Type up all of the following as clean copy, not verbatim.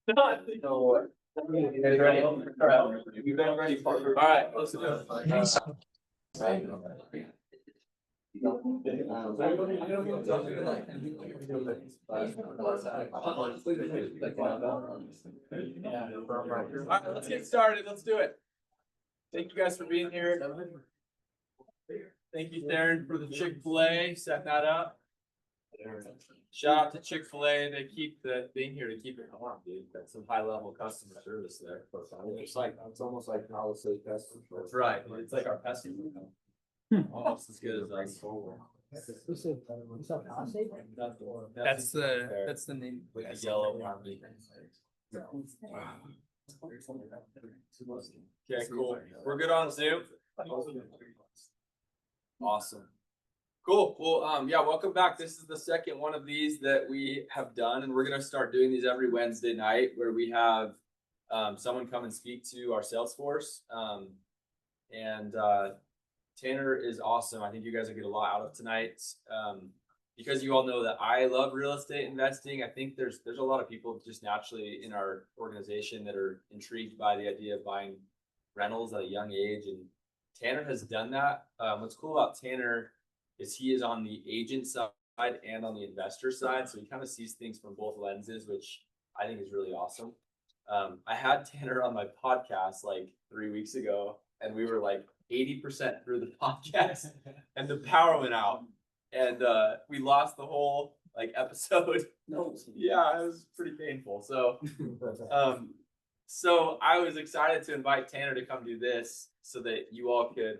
So, you guys ready? You been ready, Parker? All right, let's do it. All right, let's get started. Let's do it. Thank you guys for being here. Thank you, Darren, for the Chick-fil-A, setting that up. Shout out to Chick-fil-A. They keep being here to keep it on, dude. That's some high level customer service there. It's almost like Palisade customer. That's right. It's like our customer. Almost as good as us. That's the name. With the yellow army. Okay, cool. We're good on Zoom. Awesome. Cool. Well, yeah, welcome back. This is the second one of these that we have done, and we're gonna start doing these every Wednesday night, where we have someone come and speak to our sales force. Tanner is awesome. I think you guys will get a lot out of tonight. Because you all know that I love real estate investing. I think there's a lot of people just naturally in our organization that are intrigued by the idea of buying rentals at a young age, and Tanner has done that. What's cool about Tanner is he is on the agent side and on the investor side, so he kind of sees things from both lenses, which I think is really awesome. I had Tanner on my podcast like 3 weeks ago, and we were like 80% through the podcast, and the power went out, and we lost the whole like episode. No, yeah, it was pretty painful. So, so I was excited to invite Tanner to come do this, so that you all could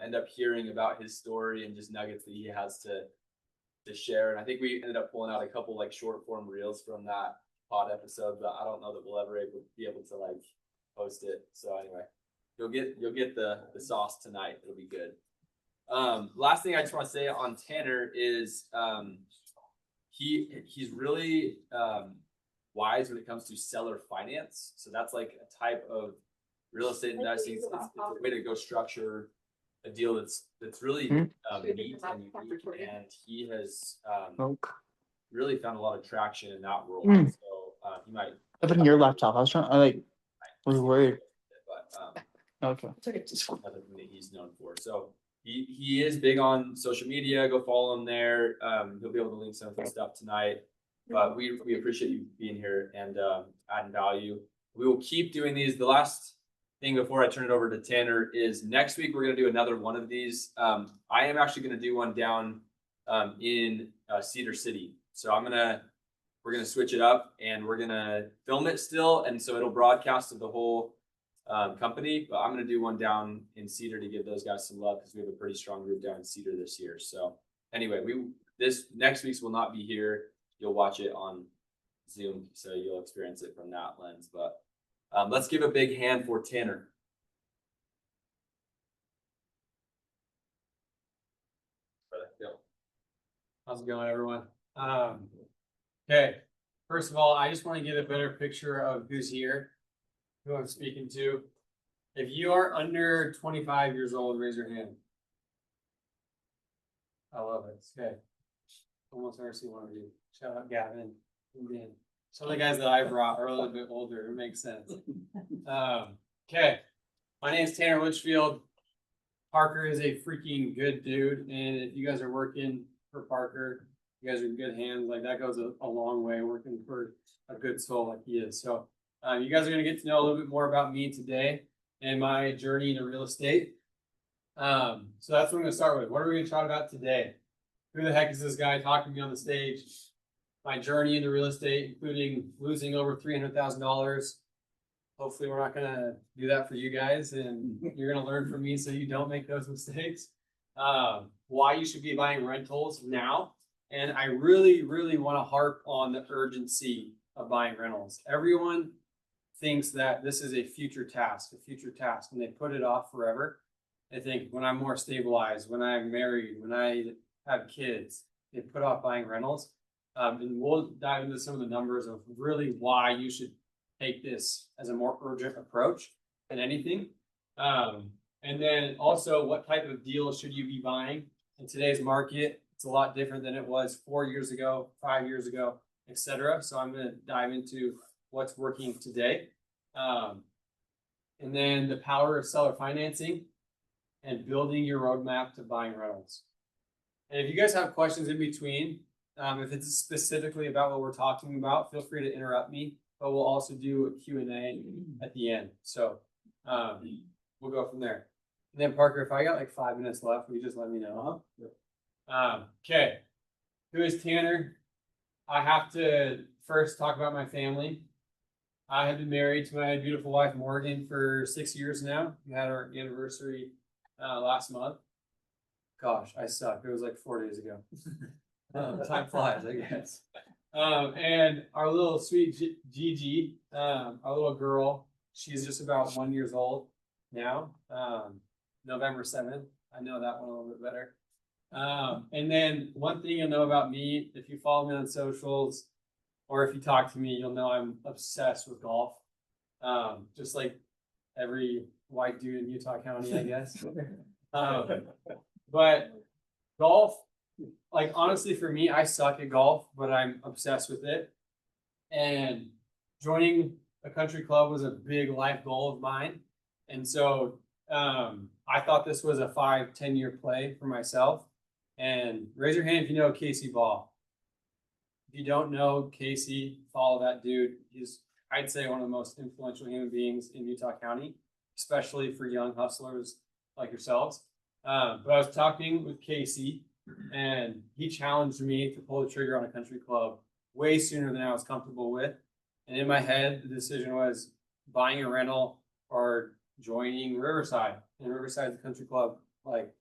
end up hearing about his story and just nuggets that he has to share. And I think we ended up pulling out a couple like short form reels from that pod episode, but I don't know that we'll ever be able to like post it. So anyway, you'll get the sauce tonight. It'll be good. Last thing I just want to say on Tanner is he's really wise when it comes to seller finance. So that's like a type of real estate investing. It's a way to go structure a deal that's really neat and unique, and he has really found a lot of traction in that world. So he might open your laptop. I was worried. But okay, another thing that he's known for. So he is big on social media. Go follow him there. He'll be able to link some of his stuff tonight. But we appreciate you being here and adding value. We will keep doing these. The last thing before I turn it over to Tanner is next week we're going to do another one of these. I am actually going to do one down in Cedar City. So we're gonna switch it up, and we're gonna film it still, and so it'll broadcast to the whole company. But I'm gonna do one down in Cedar to give those guys some love, because we have a pretty strong group down in Cedar this year. So anyway, this next week's will not be here. You'll watch it on Zoom, so you'll experience it from that lens. But let's give a big hand for Tanner. How's it going, everyone? Okay, first of all, I just want to get a better picture of who's here, who I'm speaking to. If you are under 25 years old, raise your hand. I love it. Okay. Almost never see one of you. Shout out Gavin and Dan. Some of the guys that I brought are a little bit older. It makes sense. Okay. My name is Tanner Litchfield. Parker is a freaking good dude. And if you guys are working for Parker, you guys are in good hands. Like, that goes a long way, working for a good soul like he is. So you guys are going to get to know a little bit more about me today and my journey into real estate. So that's what I'm going to start with. What are we going to talk about today? Who the heck is this guy talking to me on the stage? My journey into real estate, including losing over $300,000. Hopefully we're not going to do that for you guys, and you're going to learn from me so you don't make those mistakes. Why you should be buying rentals now. And I really, really want to harp on the urgency of buying rentals. Everyone thinks that this is a future task, and they put it off forever. They think, when I'm more stabilized, when I'm married, when I have kids, they put off buying rentals. And we'll dive into some of the numbers of really why you should take this as a more urgent approach than anything. And then also, what type of deals should you be buying in today's market? It's a lot different than it was 4 years ago, 5 years ago, etc. So I'm going to dive into what's working today. And then the power of seller financing and building your roadmap to buying rentals. And if you guys have questions in between, if it's specifically about what we're talking about, feel free to interrupt me, but we'll also do a Q&A at the end. So we'll go from there. And then Parker, if I got like 5 minutes left, will you just let me know? Okay. Who is Tanner? I have to first talk about my family. I have been married to my beautiful wife, Morgan, for 6 years now. We had our anniversary last month. Gosh, I suck. It was like 4 days ago. Time flies, I guess. And our little sweet Gigi, our little girl, she's just about 1 year old now. November 7th. I know that one a little bit better. And then one thing you'll know about me, if you follow me on socials, or if you talk to me, you'll know I'm obsessed with golf. Just like every white dude in Utah County, I guess. But golf, like honestly for me, I suck at golf, but I'm obsessed with it. And joining a country club was a big life goal of mine. And so I thought this was a 5-10 year play for myself. And raise your hand if you know Casey Ball. If you don't know Casey, follow that dude. He's, I'd say, one of the most influential human beings in Utah County, especially for young hustlers like yourselves. But I was talking with Casey, and he challenged me to pull the trigger on a country club way sooner than I was comfortable with. And in my head, the decision was buying a rental or joining Riverside. And Riverside's a country club like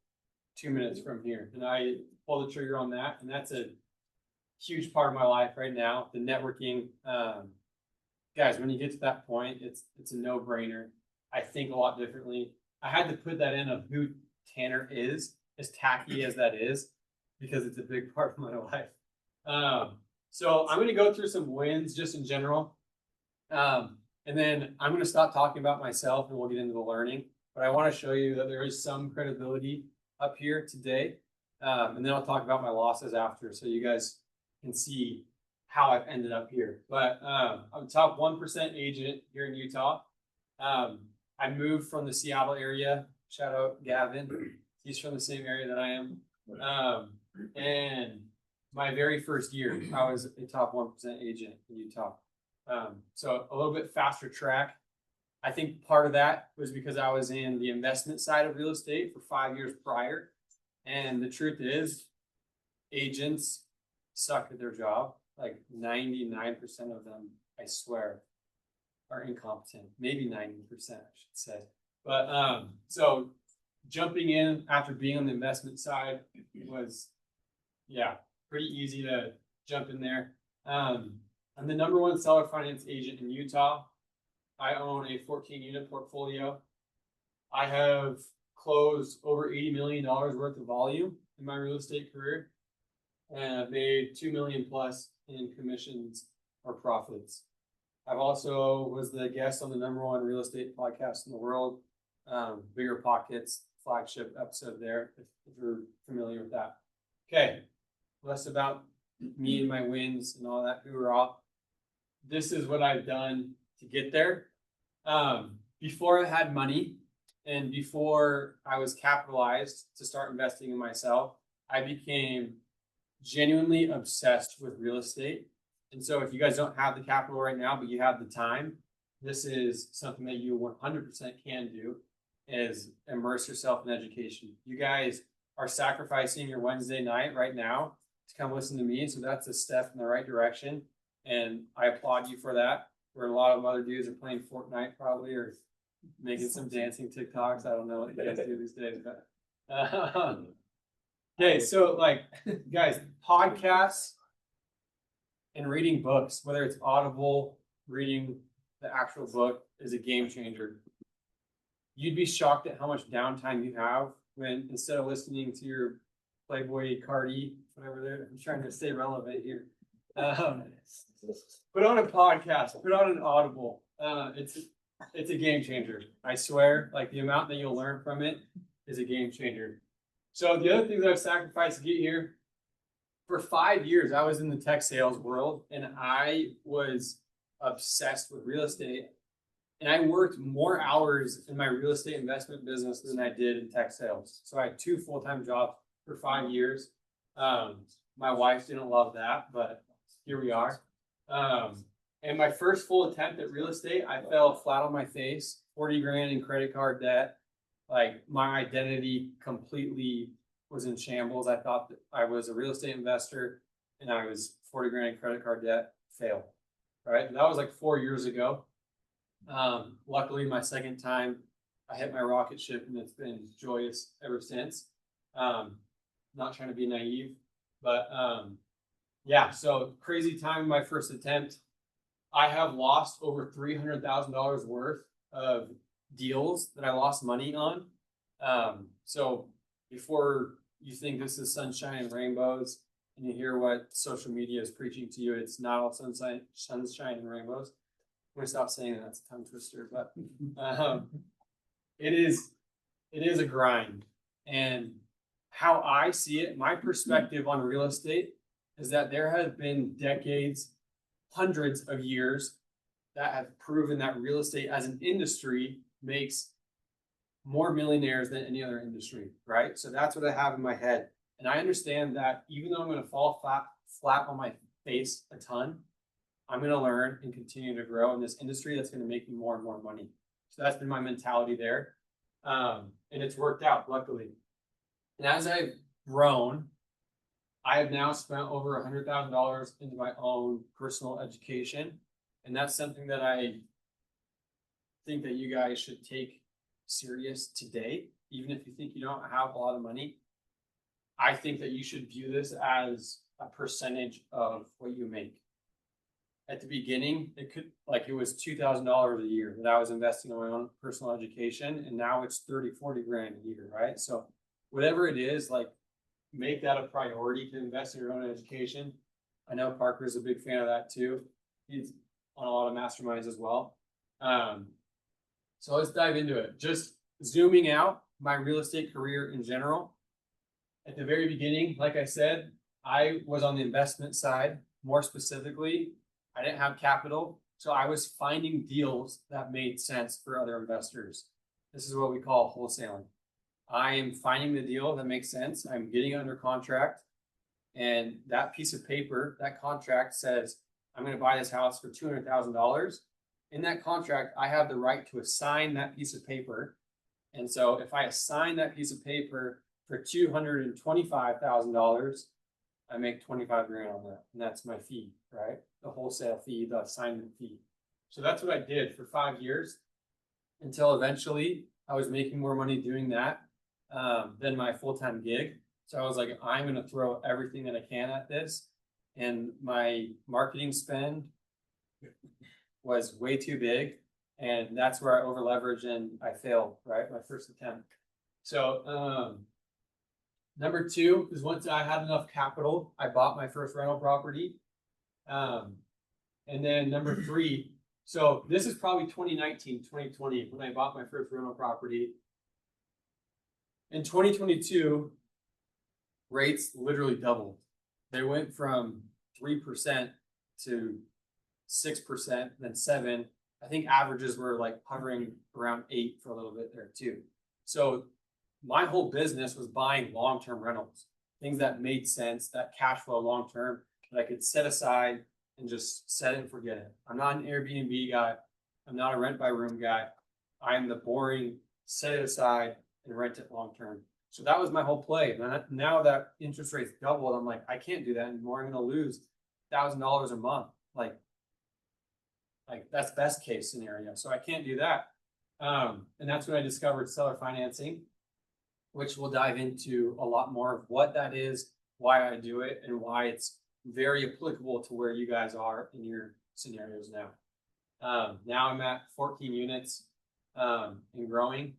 2 minutes from here. And I pulled the trigger on that, and that's a huge part of my life right now. The networking, guys, when you get to that point, it's a no-brainer. I think a lot differently. I had to put that in of who Tanner is, as tacky as that is, because it's a big part of my life. So I'm going to go through some wins just in general. And then I'm going to stop talking about myself and we'll get into the learning. But I want to show you that there is some credibility up here today. And then I'll talk about my losses after, so you guys can see how I've ended up here. But I'm a top 1% agent here in Utah. I moved from the Seattle area. Shout out Gavin. He's from the same area that I am. And my very first year, I was a top 1% agent in Utah. So a little bit faster track. I think part of that was because I was in the investment side of real estate for 5 years prior. And the truth is, agents suck at their job. Like 99% of them, I swear, are incompetent. Maybe 90%, I should say. But so jumping in after being on the investment side was, yeah, pretty easy to jump in there. I'm the #1 seller finance agent in Utah. I own a 14-unit portfolio. I have closed over $80 million worth of volume in my real estate career, and I've made $2 million plus in commissions or profits. I've also was the guest on the #1 real estate podcast in the world, Bigger Pockets, flagship episode there, if you're familiar with that. Okay, less about me and my wins and all that hoorah. This is what I've done to get there. Before I had money and before I was capitalized to start investing in myself, I became genuinely obsessed with real estate. And so if you guys don't have the capital right now, but you have the time, this is something that you 100% can do, is immerse yourself in education. You guys are sacrificing your Wednesday night right now to come listen to me. So that's a step in the right direction. And I applaud you for that. Where a lot of other dudes are playing Fortnite probably, or making some dancing TikToks. I don't know what you guys do these days, but okay, so like guys, podcasts and reading books, whether it's Audible, reading the actual book, is a game changer. You'd be shocked at how much downtime you have when, instead of listening to your Playboy Cardi, whatever they're, I'm trying to stay relevant here. Put on a podcast, put on an Audible. It's a game changer. I swear, like the amount that you'll learn from it is a game changer. So the other things I've sacrificed to get here, for 5 years, I was in the tech sales world, and I was obsessed with real estate. And I worked more hours in my real estate investment business than I did in tech sales. So I had 2 full-time jobs for 5 years. My wife didn't love that, but here we are. And my first full attempt at real estate, I fell flat on my face, 40 grand in credit card debt. Like my identity completely was in shambles. I thought that I was a real estate investor and I was 40 grand in credit card debt, fail. Right. That was like 4 years ago. Luckily my second time I hit my rocket ship and it's been joyous ever since. Not trying to be naive, but, yeah, so crazy time in my first attempt. I have lost over $300,000 worth of deals that I lost money on. So before you think this is sunshine and rainbows and you hear what social media is preaching to you, it's not all sunshine and rainbows. I'm gonna stop saying that, that's a tongue twister, but it is a grind. And how I see it, my perspective on real estate is that there have been decades, hundreds of years that have proven that real estate as an industry makes more millionaires than any other industry, right? So that's what I have in my head. And I understand that even though I'm going to fall flat on my face a ton, I'm going to learn and continue to grow in this industry that's going to make me more and more money. So that's been my mentality there. And it's worked out, luckily. And as I've grown, I have now spent over $100,000 into my own personal education. And that's something that I think that you guys should take serious today, even if you think you don't have a lot of money. I think that you should view this as a percentage of what you make. At the beginning, it was $2,000 a year that I was investing in my own personal education, and now it's 30, 40 grand a year, right? So whatever it is, like, make that a priority to invest in your own education. I know Parker's a big fan of that too. He's on a lot of masterminds as well. So let's dive into it. Just zooming out my real estate career in general. At the very beginning, like I said, I was on the investment side. More specifically, I didn't have capital, so I was finding deals that made sense for other investors. This is what we call wholesaling. I am finding the deal that makes sense. I'm getting it under contract. And that piece of paper, that contract says, I'm going to buy this house for $200,000. In that contract, I have the right to assign that piece of paper. And so if I assign that piece of paper for $225,000, I make 25 grand on that. And that's my fee, right? The wholesale fee, the assignment fee. So that's what I did for 5 years until eventually I was making more money doing that than my full-time gig. So I was like, I'm going to throw everything that I can at this. And my marketing spend was way too big. And that's where I over leveraged and I failed, right? My first attempt. So number 2 is once I had enough capital, I bought my first rental property. And then number 3, so this is probably 2019, 2020, when I bought my first rental property. In 2022, rates literally doubled. They went from 3% to 6%, then 7%. I think averages were like hovering around 8% for a little bit there too. So my whole business was buying long-term rentals, things that made sense, that cash flow long-term, that I could set aside and just set it and forget it. I'm not an Airbnb guy. I'm not a rent by room guy. I'm the boring, set it aside and rent it long-term. So that was my whole play. And now that interest rates doubled, I'm like, I can't do that anymore. I'm going to lose $1,000 a month. Like that's best case scenario. So I can't do that. And that's when I discovered seller financing, which we'll dive into a lot more of what that is, why I do it, and why it's very applicable to where you guys are in your scenarios now. Now I'm at 14 units and growing.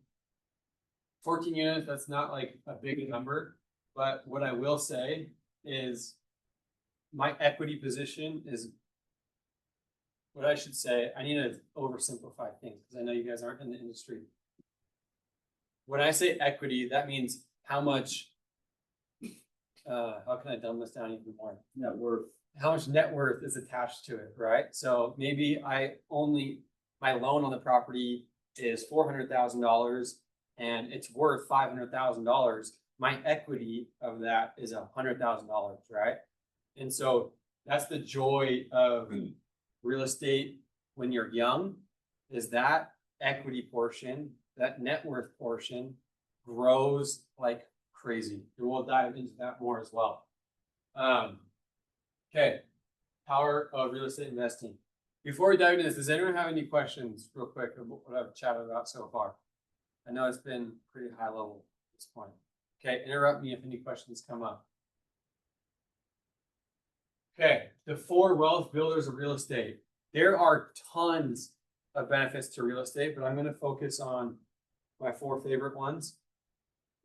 14 units, that's not like a big number, but what I will say is my equity position is what I should say. I need to oversimplify things because I know you guys aren't in the industry. When I say equity, that means how much, how can I dumb this down even more? Net worth. how much net worth is attached to it, right? So maybe my loan on the property is $400,000 and it's worth $500,000. My equity of that is $100,000, right? And so that's the joy of real estate when you're young, is that equity portion, that net worth portion grows like crazy. And we'll dive into that more as well. Okay, power of real estate investing. Before we dive into this, does anyone have any questions real quick about what I've chatted about so far? I know it's been pretty high level at this point. Okay, interrupt me if any questions come up. Okay, the 4 wealth builders of real estate. There are tons of benefits to real estate, but I'm going to focus on my 4 favorite ones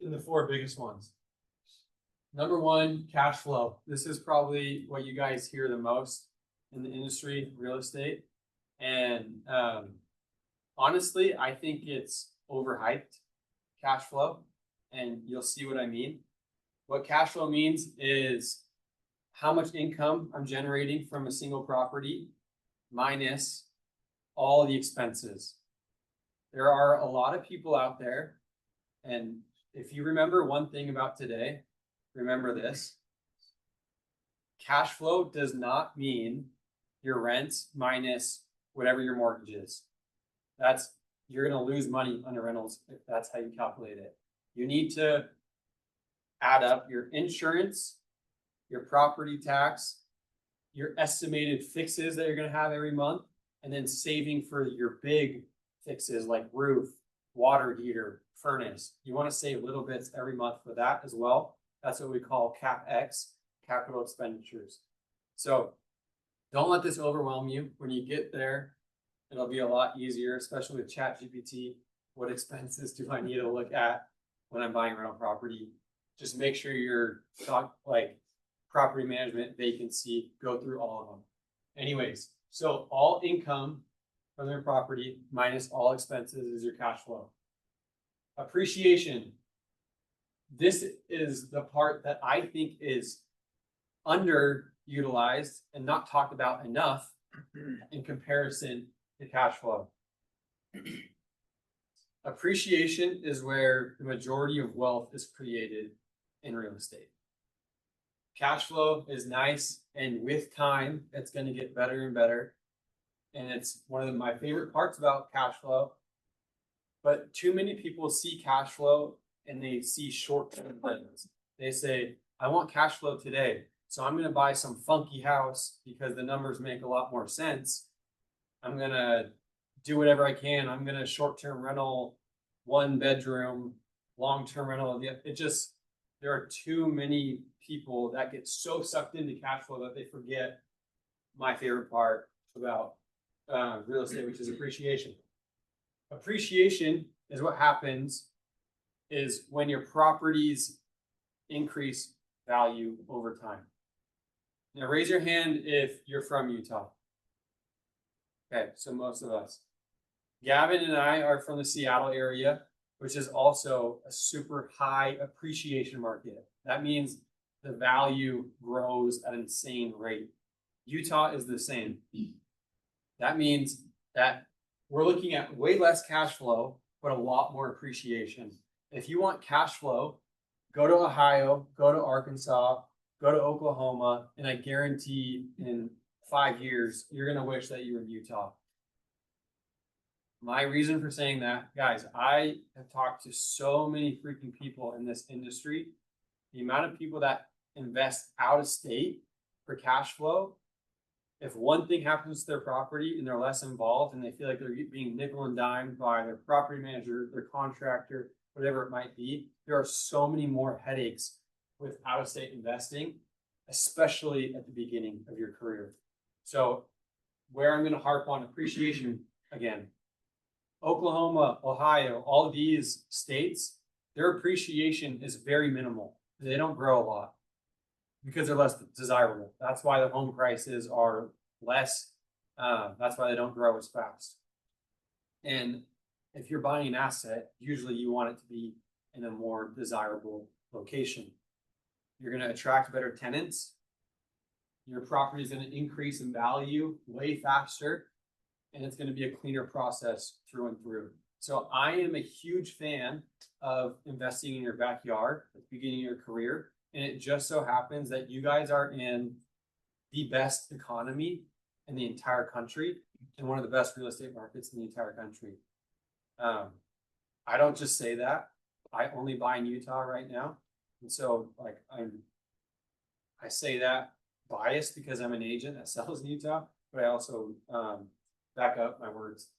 and the 4 biggest ones. Number 1, cash flow. This is probably what you guys hear the most in the industry, real estate. And honestly, I think it's overhyped, cash flow. And you'll see what I mean. What cash flow means is how much income I'm generating from a single property minus all the expenses. There are a lot of people out there, and if you remember one thing about today, remember this: cash flow does not mean your rent minus whatever your mortgage is. You're going to lose money on your rentals if that's how you calculate it. You need to add up your insurance, your property tax, your estimated fixes that you're going to have every month, and then saving for your big fixes like roof, water heater, furnace. You want to save little bits every month for that as well. That's what we call CapEx, capital expenditures. So don't let this overwhelm you. When you get there, it'll be a lot easier, especially with ChatGPT. What expenses do I need to look at when I'm buying rental property? Just make sure you're like property management, vacancy, go through all of them. Anyways, so all income from their property minus all expenses is your cash flow. Appreciation. This is the part that I think is underutilized and not talked about enough in comparison to cash flow. Appreciation is where the majority of wealth is created in real estate. Cash flow is nice, and with time, it's going to get better and better. And it's one of my favorite parts about cash flow. But too many people see cash flow and they see short-term plans. They say, I want cash flow today, so I'm going to buy some funky house because the numbers make a lot more sense. I'm going to do whatever I can. I'm going to short-term rental, 1 bedroom, long-term rental. There are too many people that get so sucked into cash flow that they forget my favorite part about real estate, which is appreciation. Appreciation is what happens is when your properties increase value over time. Now raise your hand if you're from Utah. Okay, so most of us. Gavin and I are from the Seattle area, which is also a super high appreciation market. That means the value grows at an insane rate. Utah is the same. That means that we're looking at way less cash flow, but a lot more appreciation. If you want cash flow, go to Ohio, go to Arkansas, go to Oklahoma, and I guarantee in 5 years, you're going to wish that you were in Utah. My reason for saying that, guys, I have talked to so many freaking people in this industry. The amount of people that invest out of state for cash flow, if one thing happens to their property and they're less involved and they feel like they're being nickel and dimed by their property manager, their contractor, whatever it might be, there are so many more headaches with out-of-state investing, especially at the beginning of your career. So where I'm going to harp on appreciation again, Oklahoma, Ohio, all these states, their appreciation is very minimal. They don't grow a lot because they're less desirable. That's why the home prices are less. That's why they don't grow as fast. And if you're buying an asset, usually you want it to be in a more desirable location. You're going to attract better tenants. your property is gonna increase in value way faster, and it's gonna be a cleaner process through and through. So I am a huge fan of investing in your backyard at the beginning of your career, and it just so happens that you guys are in the best economy in the entire country and one of the best real estate markets in the entire country. I don't just say that. I only buy in Utah right now. And so like I say that biased because I'm an agent that sells in Utah, but I also back up my words.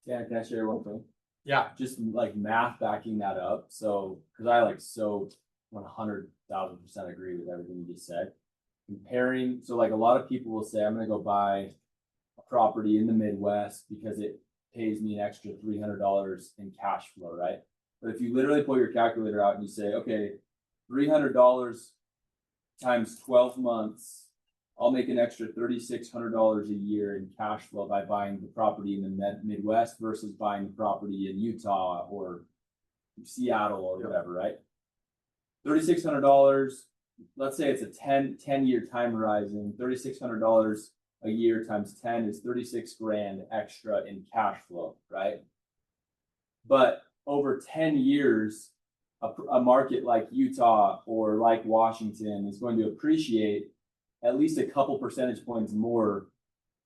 Yeah, can I share one thing? Yeah. Just like math backing that up. So, cause I like so 100,000% agree with everything you just said. Comparing, so like a lot of people will say, I'm gonna go buy a property in the Midwest because it pays me an extra $300 in cash flow, right? But if you literally pull your calculator out and you say, okay, $300 times 12 months, I'll make an extra $3,600 a year in cash flow by buying the property in the Midwest versus buying the property in Utah or Seattle or whatever, right? $3,600, let's say it's a 10-year time horizon, $3,600 a year times 10 is 36 grand extra in cash flow, right? But over 10 years, a market like Utah or like Washington is going to appreciate at least a couple percentage points more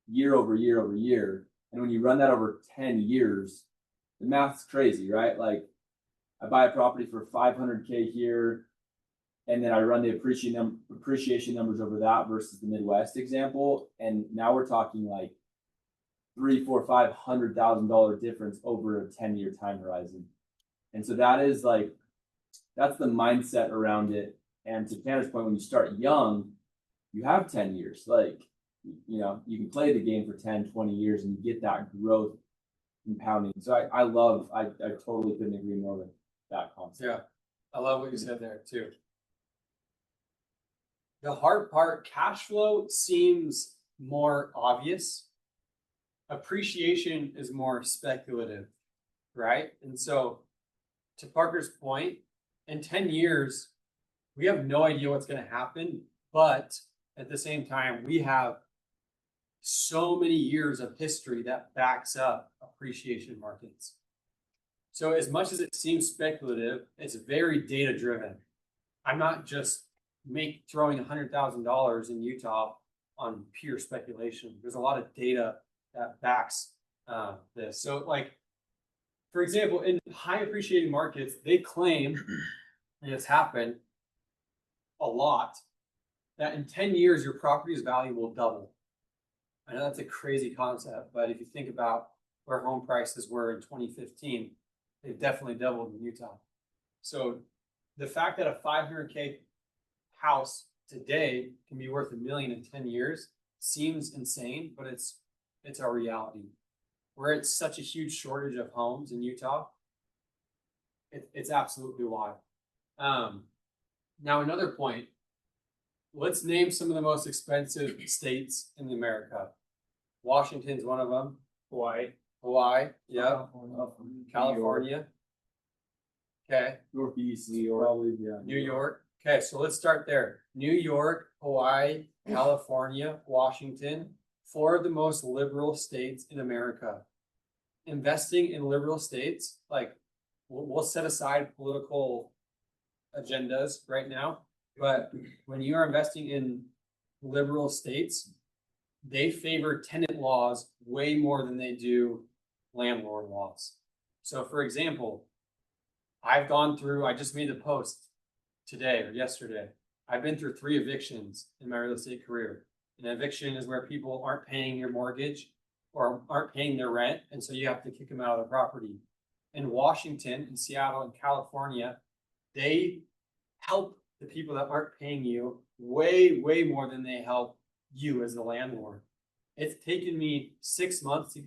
year over year over year. And when you run that over 10 years, the math's crazy, right? Like I buy a property for 500K here, and then I run the appreciation numbers over that versus the Midwest example. And now we're talking like $300,000-$500,000 difference over a 10-year time horizon. And so that is like, that's the mindset around it. And to Tanner's point, when you start young, you have 10 years, like, you know, you can play the game for 10, 20 years and you get that growth compounding. So I totally couldn't agree more with that concept. Yeah. I love what you said there too. The hard part, cash flow seems more obvious. Appreciation is more speculative, right? And so to Parker's point, in 10 years, we have no idea what's going to happen, but at the same time, we have so many years of history that backs up appreciation markets. So as much as it seems speculative, it's very data driven. I'm not just throwing $100,000 in Utah on pure speculation. There's a lot of data that backs this. So like, for example, in high appreciating markets, they claim, and it's happened a lot, that in 10 years, your property's value will double. I know that's a crazy concept, but if you think about where home prices were in 2015, they've definitely doubled in Utah. So the fact that a 500K house today can be worth $1 million in 10 years seems insane, but it's our reality. Where it's such a huge shortage of homes in Utah, it's absolutely wild. Now another point, let's name some of the most expensive states in America. Washington's one of them. Hawaii, yeah. California. Okay. Northeast, New York. Probably, yeah. New York. Okay, so let's start there. New York, Hawaii, California, Washington, 4 of the most liberal states in America. Investing in liberal states, like we'll set aside political agendas right now, but when you are investing in liberal states, they favor tenant laws way more than they do landlord laws. So for example, I just made the post today or yesterday. I've been through 3 evictions in my real estate career. An eviction is where people aren't paying your mortgage or aren't paying their rent, and so you have to kick them out of the property. In Washington, in Seattle, and California, they help the people that aren't paying you way, way more than they help you as the landlord. It's taken me 6 months to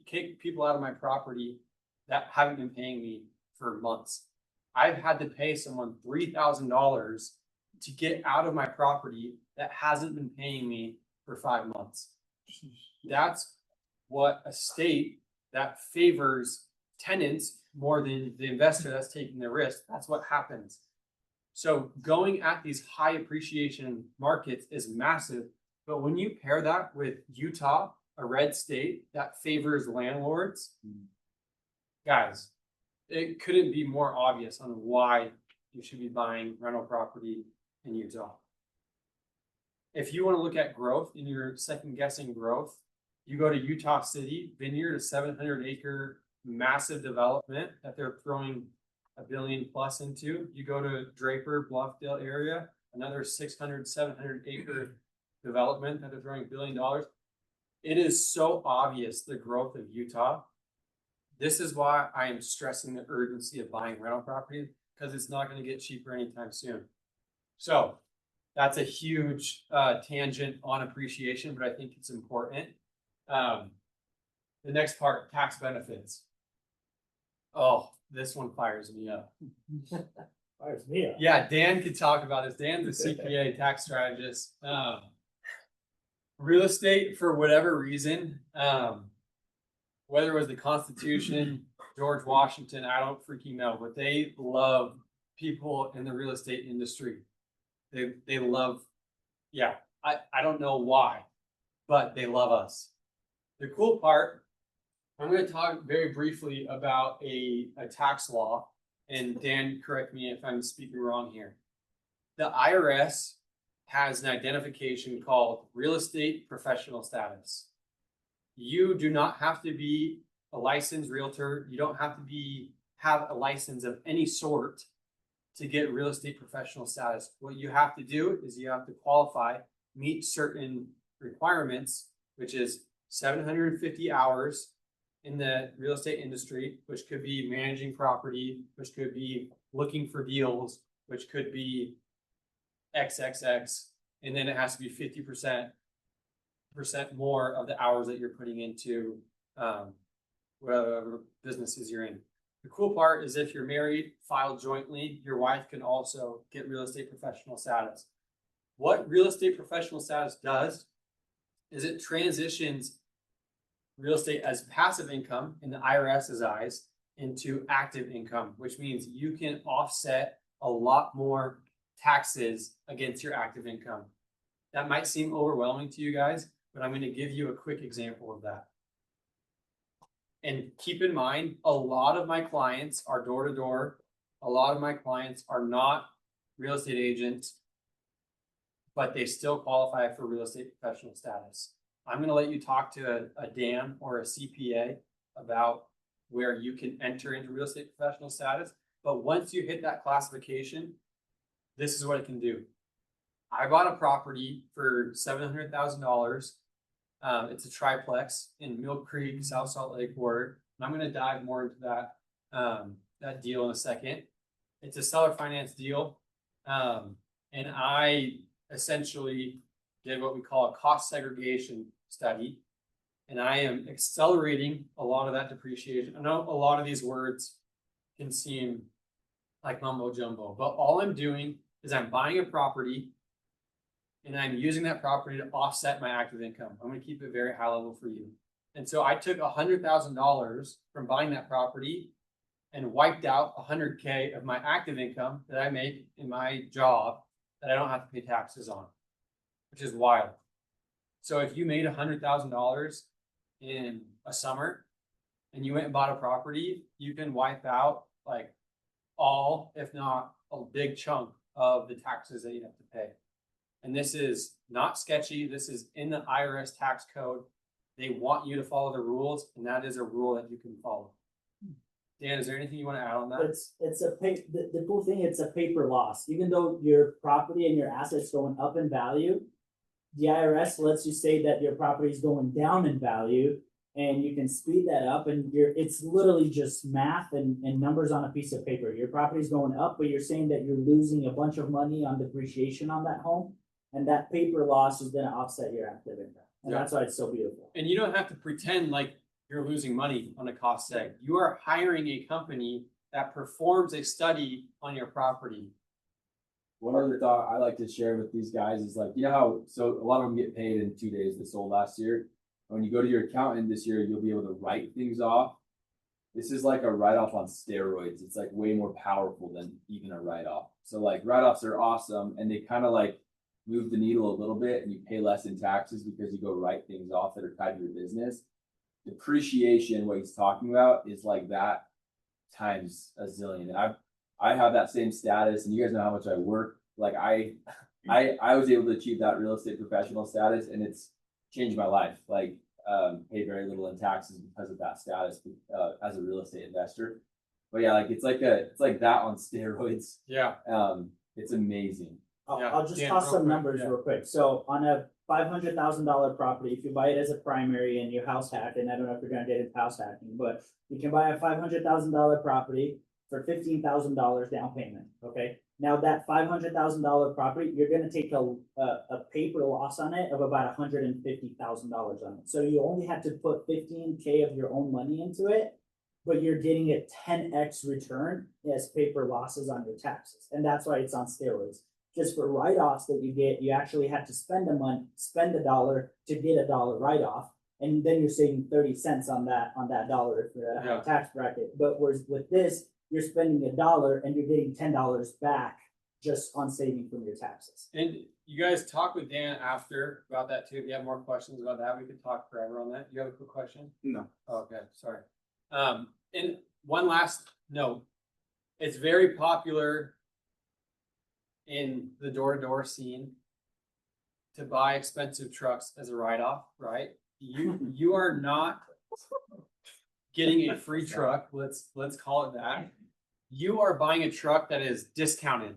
kick people out of my property that haven't been paying me for months. I've had to pay someone $3,000 to get out of my property that hasn't been paying me for 5 months. That's what a state that favors tenants more than the investor that's taking the risk. That's what happens. So going at these high appreciation markets is massive, but when you pair that with Utah, a red state that favors landlords, guys, it couldn't be more obvious on why you should be buying rental property in Utah. If you want to look at growth and you're second guessing growth, you go to Utah City, Vineyard, a 700-acre massive development that they're throwing $1 billion plus into. You go to Draper, Bluffdale area, another 600, 700-acre development that they're throwing $1 billion. It is so obvious the growth of Utah. This is why I am stressing the urgency of buying rental property, because it's not going to get cheaper anytime soon. So that's a huge tangent on appreciation, but I think it's important. The next part, tax benefits. Oh, this one fires me up. Fires me up. Yeah, Dan could talk about this. Dan's a CPA tax strategist. Real estate, for whatever reason, whether it was the Constitution, George Washington, I don't freaking know, but they love people in the real estate industry. They love, yeah, I don't know why, but they love us. The cool part, I'm going to talk very briefly about a tax law, and Dan, correct me if I'm speaking wrong here. The IRS has an identification called real estate professional status. You do not have to be a licensed realtor. You don't have to have a license of any sort to get real estate professional status. What you have to do is you have to qualify, meet certain requirements, which is 750 hours in the real estate industry, which could be managing property, which could be looking for deals, which could be XXX, and then it has to be 50% more of the hours that you're putting into whatever businesses you're in. The cool part is if you're married, filed jointly, your wife can also get real estate professional status. What real estate professional status does is it transitions real estate as passive income in the IRS's eyes into active income, which means you can offset a lot more taxes against your active income. That might seem overwhelming to you guys, but I'm going to give you a quick example of that. And keep in mind, a lot of my clients are door to door. A lot of my clients are not real estate agents, but they still qualify for real estate professional status. I'm going to let you talk to a Dan or a CPA about where you can enter into real estate professional status. But once you hit that classification, this is what it can do. I bought a property for $700,000. It's a triplex in Mill Creek, South Salt Lake border. And I'm going to dive more into that deal in a second. It's a seller finance deal. And I essentially did what we call a cost segregation study. And I am accelerating a lot of that depreciation. I know a lot of these words can seem like mumbo jumbo, but all I'm doing is I'm buying a property and I'm using that property to offset my active income. I'm going to keep it very high level for you. And so I took $100,000 from buying that property and wiped out $100K of my active income that I make in my job that I don't have to pay taxes on, which is wild. So if you made $100,000 in a summer and you went and bought a property, you can wipe out like all, if not a big chunk of the taxes that you have to pay. And this is not sketchy. This is in the IRS tax code. They want you to follow the rules, and that is a rule that you can follow. Dan, is there anything you want to add on that? The cool thing, it's a paper loss. Even though your property and your assets going up in value, the IRS lets you say that your property is going down in value, and you can speed that up. And it's literally just math and numbers on a piece of paper. Your property is going up, but you're saying that you're losing a bunch of money on depreciation on that home, and that paper loss is going to offset your active income. And that's why it's so beautiful. And you don't have to pretend like you're losing money on a cost seg. You are hiring a company that performs a study on your property. One other thought I like to share with these guys is like, you know how, so a lot of them get paid in 2 days that sold last year. When you go to your accountant this year, you'll be able to write things off This is like a write-off on steroids. It's like way more powerful than even a write-off. So like write-offs are awesome and they kind of like move the needle a little bit and you pay less in taxes because you go write things off that are tied to your business. Depreciation, what he's talking about, is like that times a zillion. I have that same status, and you guys know how much I work. Like I was able to achieve that real estate professional status, and it's changed my life. Like pay very little in taxes because of that status as a real estate investor. But yeah, like it's like that on steroids. Yeah. It's amazing. I'll just Dan, toss real some quick, numbers yeah. real quick. So on a $500,000 property, if you buy it as a primary and you house hack, and I don't know if you're gonna get into house hacking, but you can buy a $500,000 property for $15,000 down payment, okay? Now that $500,000 property, you're gonna take a paper loss on it of about $150,000 on it. So you only have to put 15K of your own money into it, but you're getting a 10x return as paper losses on your taxes, and that's why it's on steroids. Just for write-offs that you get, you actually have to spend $1 to get a dollar write-off. And then you're saving 30 cents on that dollar for the Yeah. tax bracket. But whereas with this, you're spending $1 and you're getting $10 back just on saving from your taxes. And you guys talk with Dan after about that too. If you have more questions about that, we could talk forever on that. You have a quick question? No. Okay, sorry. And one last note, it's very popular in the door-to-door scene to buy expensive trucks as a write-off, right? You are not getting a free truck, let's call it that. You are buying a truck that is discounted.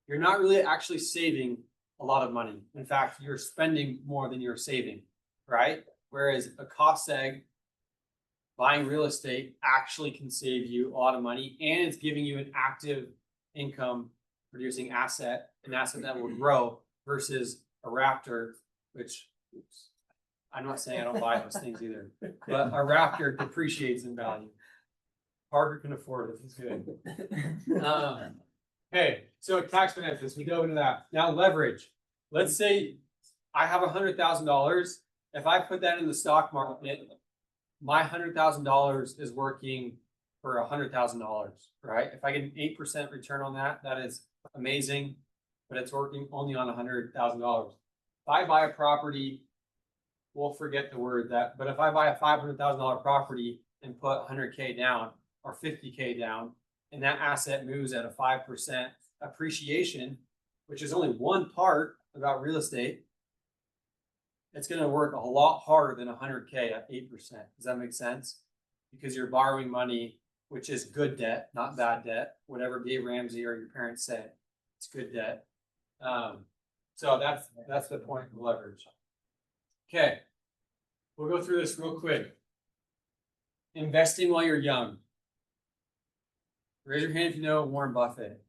You're not really actually saving a lot of money. In fact, you're spending more than you're saving, right? Whereas a cost seg, buying real estate actually can save you a lot of money, and it's giving you an active income producing asset, an asset that will grow, versus a Raptor, which I'm not saying I don't buy those things either, but a Raptor depreciates in value. Parker can afford it. It's good. Okay, so tax benefits, we go into that. Now leverage. Let's say I have $100,000. If I put that in the stock market, my $100,000 is working for $100,000, right? If I get an 8% return on that, that is amazing, but it's working only on $100,000. If I buy a property, we'll forget the word that, but if I buy a $500,000 property and put 100K down or 50K down, and that asset moves at a 5% appreciation, which is only one part about real estate, it's going to work a lot harder than 100K at 8%. Does that make sense? Because you're borrowing money, which is good debt, not bad debt. Whatever Dave Ramsey or your parents say, it's good debt. So that's the point of leverage. Okay, we'll go through this real quick. Investing while you're young. Raise your hand if you know Warren Buffett.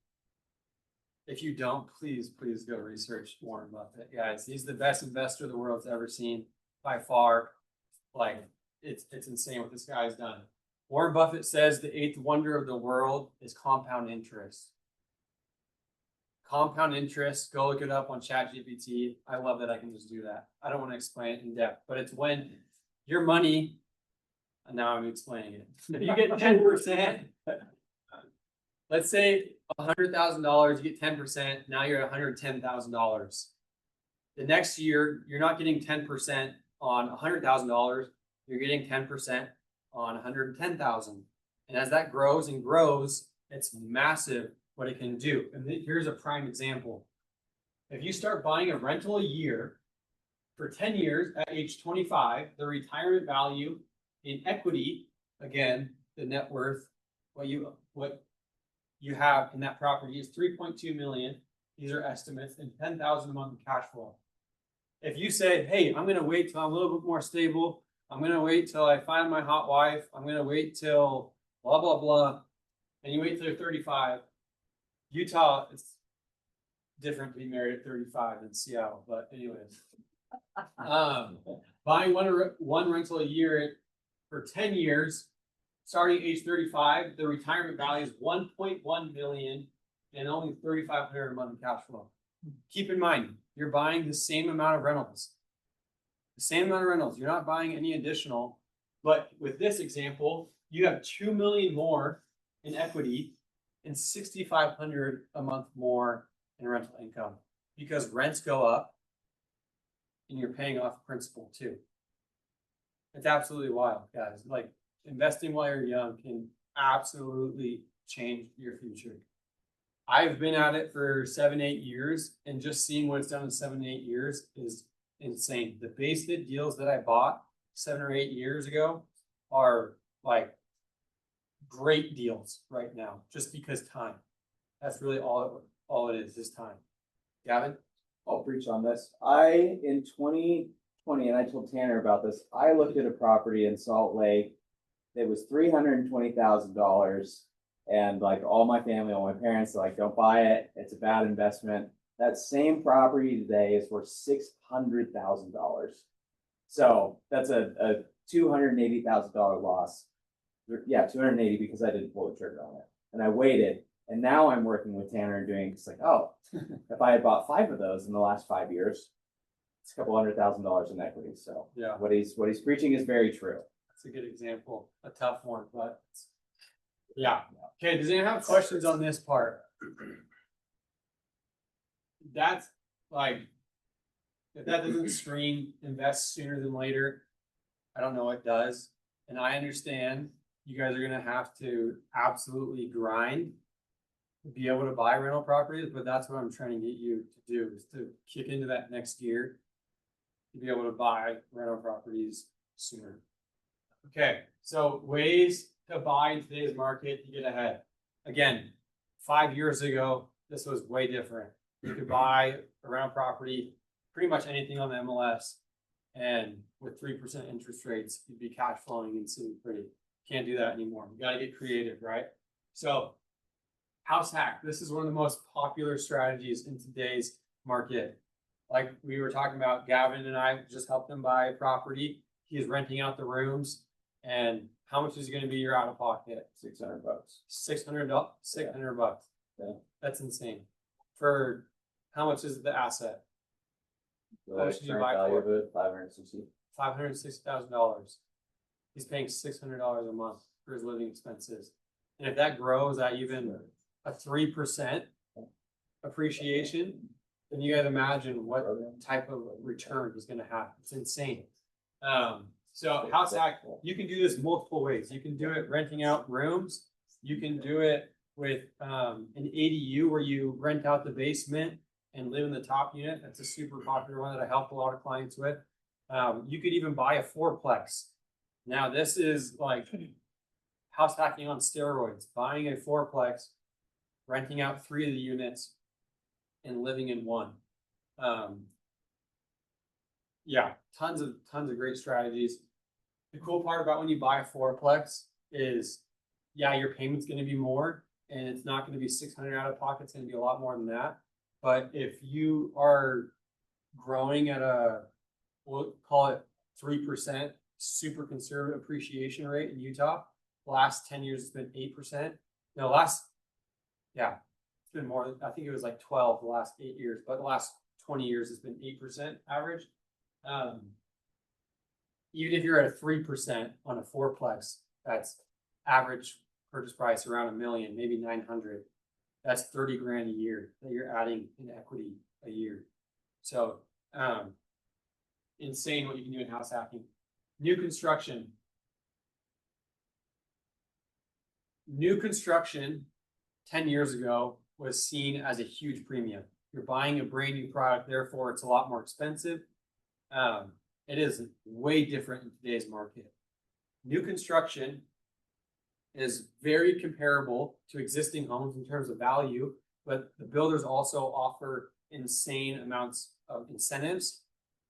If you don't, please go research Warren Buffett, guys. He's the best investor the world's ever seen by far. Like it's insane what this guy's done. Warren Buffett says the eighth wonder of the world is compound interest. Compound interest, go look it up on ChatGPT. I love that I can just do that. I don't want to explain it in depth, but it's when your money, and now I'm explaining it. If you get 10%, let's say $100,000, you get 10%, now you're at $110,000. The next year, you're not getting 10% on $100,000, you're getting 10% on 110,000. And as that grows and grows, it's massive what it can do. And here's a prime example. If you start buying a rental a year for 10 years at age 25, the retirement value in equity, again, the net worth, what you have in that property is 3.2 million. These are estimates, and 10,000 a month in cash flow. If you say, hey, I'm going to wait till I'm a little bit more stable, I'm going to wait till I find my hot wife, I'm going to wait till blah, blah, blah, and you wait till you're 35, Utah, it's different to be married at 35 than Seattle, but anyways. Buying one rental a year for 10 years, starting age 35, the retirement value is 1.1 million and only 3,500 a month in cash flow. Keep in mind, you're buying the same amount of rentals. The same amount of rentals. You're not buying any additional. But with this example, you have 2 million more in equity and 6,500 a month more in rental income because rents go up and you're paying off principal too. It's absolutely wild, guys. Like investing while you're young can absolutely change your future. I've been at it for 7-8 years, and just seeing what it's done in 7-8 years is insane. The basement deals that I bought 7 or 8 years ago are like great deals right now, just because time. That's really all it is time. Gavin? I'll preach on this. In 2020, and I told Tanner about this, I looked at a property in Salt Lake that was $320,000. And like all my family, all my parents, like, don't buy it. It's a bad investment. That same property today is worth $600,000. So that's a $280,000 loss. Yeah, 280 because I didn't pull the trigger on it. And I waited. And now I'm working with Tanner and doing, it's like, oh, if I had bought 5 of those in the last 5 years, it's a couple $100,000 in equity. So Yeah, what he's preaching is very true. that's a good example. A tough one, but yeah. Okay, does anyone have questions on this part? That's like, if that doesn't scream invest sooner than later, I don't know what does. And I understand you guys are gonna have to absolutely grind to be able to buy rental properties, but that's what I'm trying to get you to do, is to kick into that next year to be able to buy rental properties sooner. Okay, so ways to buy in today's market to get ahead. Again, 5 years ago, this was way different. You could buy a rental property, pretty much anything on the MLS, and with 3% interest rates, you'd be cash flowing and sitting pretty. Can't do that anymore. You gotta get creative, right? So, house hack. This is one of the most popular strategies in today's market. Like we were talking about, Gavin and I just helped him buy a property. He is renting out the rooms. And how much is it going to be your out of pocket? $600. $600. Yeah. That's insane. For how much is the asset? The How much did you current buy value for? of it, 560. $560,000. He's paying $600 a month for his living expenses. And if that grows at even a 3% appreciation, then you guys imagine what type of return he's going to have. It's insane. So house hack, you can do this multiple ways. You can do it renting out rooms. You can do it with an ADU where you rent out the basement and live in the top unit. That's a super popular one that I help a lot of clients with. You could even buy a 4-plex. Now this is like house hacking on steroids. Buying a 4-plex, renting out 3 of the units, and living in one. Yeah, tons of great strategies. The cool part about when you buy a 4-plex is, yeah, your payment's going to be more, and it's not going to be $600 out of pocket. It's going to be a lot more than that. But if you are growing at we'll call it 3%, super conservative appreciation rate in Utah. The last 10 years it's been 8%. No, it's been more. I think it was like 12 the last 8 years, but the last 20 years it's been 8% average. Even if you're at a 3% on a 4-plex, that's average purchase price around $1 million, maybe 900. That's 30 grand a year that you're adding in equity a year. So, insane what you can do in house hacking. New construction 10 years ago was seen as a huge premium. You're buying a brand new product, therefore it's a lot more expensive. It is way different in today's market. New construction is very comparable to existing homes in terms of value, but the builders also offer insane amounts of incentives.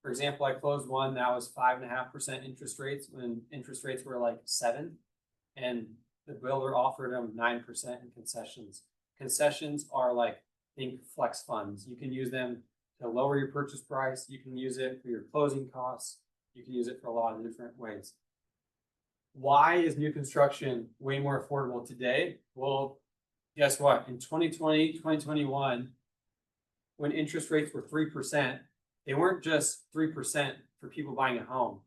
For example, I closed one that was 5.5% interest rates when interest rates were like 7%, and the builder offered them 9% in concessions. Concessions are like, think flex funds. You can use them to lower your purchase price. You can use it for your closing costs. You can use it for a lot of different ways. Why is new construction way more affordable today? Well, guess what? In 2020, 2021, when interest rates were 3%, they weren't just 3% for people buying a home.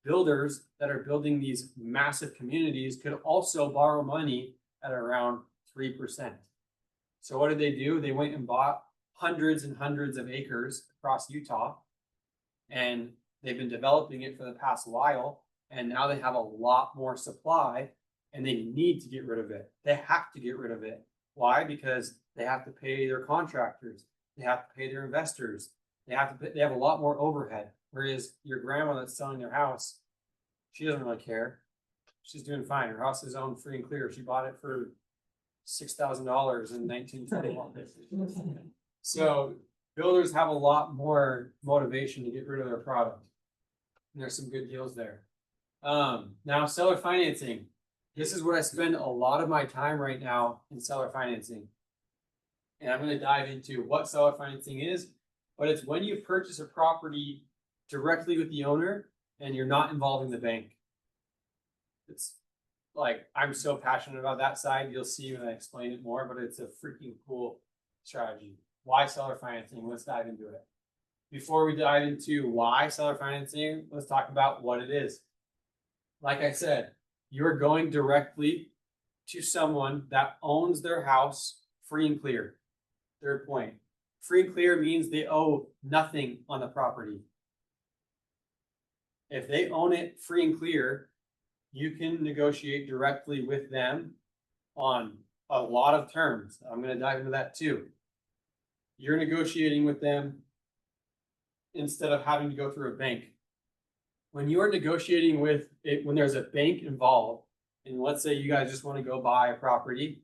builders that are building these massive communities could also borrow money at around 3%. So what did they do? They went and bought hundreds and hundreds of acres across Utah, and they've been developing it for the past while, and now they have a lot more supply, and they need to get rid of it. They have to get rid of it. Why? Because they have to pay their contractors, they have to pay their investors, they have a lot more overhead. Whereas your grandma that's selling their house, she doesn't really care. She's doing fine. Her house is owned free and clear. She bought it for $6,000 in 1921. So builders have a lot more motivation to get rid of their product. And there's some good deals there. Now seller financing. This is what I spend a lot of my time right now in seller financing. And I'm going to dive into what seller financing is, but it's when you purchase a property directly with the owner and you're not involving the bank. It's like, I'm so passionate about that side. You'll see when I explain it more, but it's a freaking cool strategy. Why seller financing? Let's dive into it. Before we dive into why seller financing, let's talk about what it is. Like I said, you're going directly to someone that owns their house free and clear. Third point. Free and clear means they owe nothing on the property. If they own it free and clear, you can negotiate directly with them on a lot of terms. I'm going to dive into that too. You're negotiating with them instead of having to go through a bank. When you're negotiating with it, when there's a bank involved, and let's say you guys just want to go buy a property,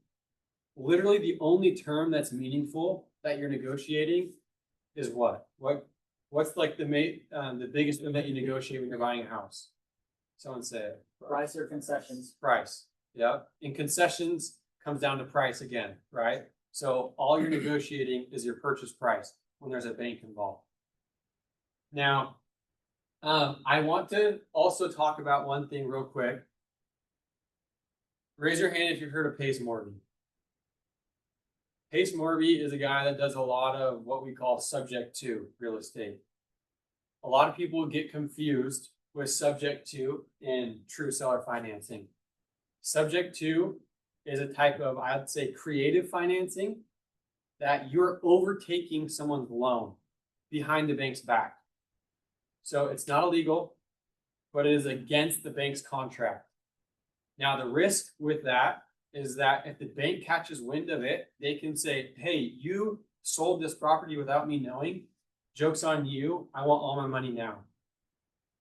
literally the only term that's meaningful that you're negotiating is what? What's like the biggest thing that you negotiate when you're buying a house? Someone say it. Price or concessions. Price. Yeah. And concessions comes down to price again, right? So all you're negotiating is your purchase price when there's a bank involved. Now, I want to also talk about one thing real quick. Raise your hand if you've heard of Pace Morby. Pace Morby is a guy that does a lot of what we call subject to real estate. A lot of people get confused with subject to and true seller financing. Subject to is a type of, I'd say, creative financing that you're overtaking someone's loan behind the bank's back. So it's not illegal, but it is against the bank's contract. Now, the risk with that is that if the bank catches wind of it, they can say, hey, you sold this property without me knowing. Joke's on you. I want all my money now.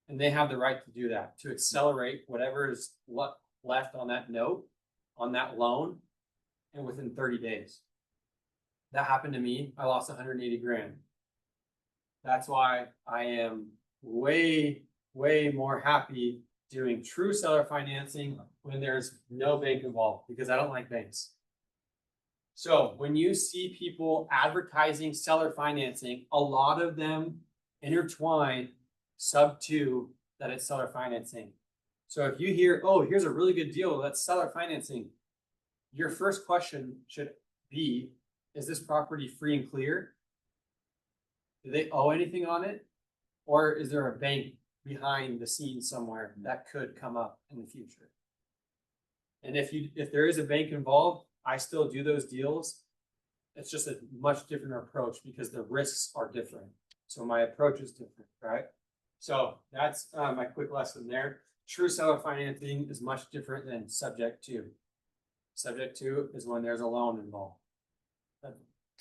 And they have the right to do that, to accelerate whatever is left on that note, on that loan, and within 30 days. That happened to me. I lost 180 grand. That's why I am way more happy doing true seller financing when there's no bank involved, because I don't like banks. So when you see people advertising seller financing, a lot of them intertwine sub to that it's seller financing. So if you hear, oh, here's a really good deal, that's seller financing, your first question should be, is this property free and clear? Do they owe anything on it? Or is there a bank behind the scenes somewhere that could come up in the future? And if there is a bank involved, I still do those deals. It's just a much different approach because the risks are different. So my approach is different, right? So that's my quick lesson there. True seller financing is much different than subject to. Subject to is when there's a loan involved.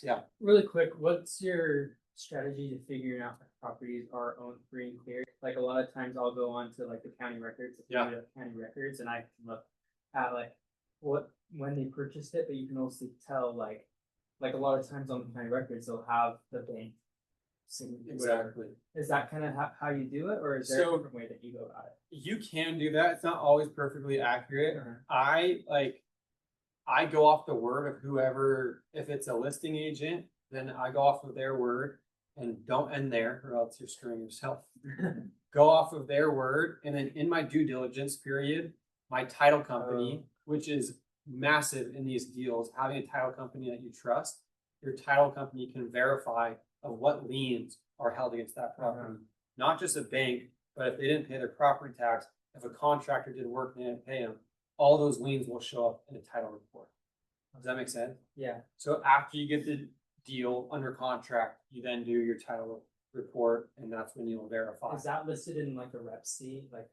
Yeah. Really quick, what's your strategy to figuring out if properties are owned free and clear? Like a lot of times I'll go on to like the county records, county records, and I can look at like when they purchased it, but you can also tell like a lot of times on the county records they'll have the bank signature. Exactly. Is that kind of how you do it, or is there a different way that you go about it? You can do that. It's not always perfectly accurate. I go off the word of whoever. If it's a listing agent, then I go off of their word and don't end there, or else you're screwing yourself. Go off of their word, and then in my due diligence period, my title company, which is massive in these deals, having a title company that you trust, your title company can verify of what liens are held against that property. Not just a bank, But if they didn't pay their property tax, if a contractor did work and they didn't pay them, all those liens will show up in a title report. Does that make sense? Yeah, So after you get the deal under contract, you then do your title report, and that's when you'll verify. is that listed in like a Rep C, like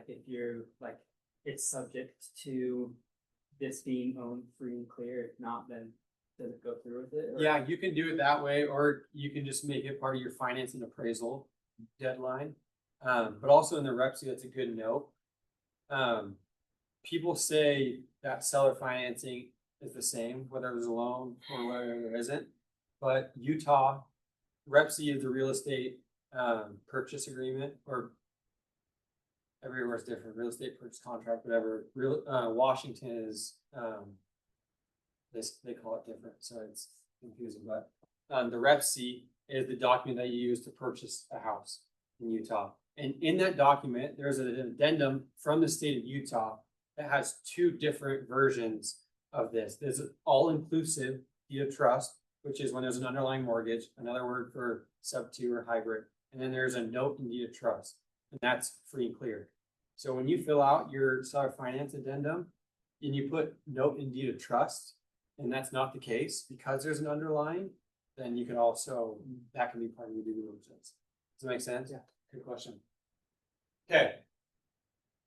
if you're, like, it's subject to this being owned free and clear, if not, then does it go through with it? Or- Yeah, you can do it that way, or you can just make it part of your finance and appraisal deadline. But also in the Repsy, that's a good note. People say that seller financing is the same, whether there's a loan or whether there isn't. But Utah, Repsy is the real estate purchase agreement, or everywhere is different, real estate purchase contract, whatever. Washington is they call it different, so it's confusing, but the Repsy is the document that you use to purchase a house in Utah. And in that document, there's an addendum from the state of Utah that has two different versions of this. There's an all-inclusive deed of trust, which is when there's an underlying mortgage, another word for sub-2 or hybrid. And then there's a note and deed of trust, and that's free and clear. So when you fill out your seller finance addendum and you put note and deed of trust, and that's not the case because there's an underlying, then you can also, that can be part of your due diligence. Does that make sense? Yeah. Good question. Okay.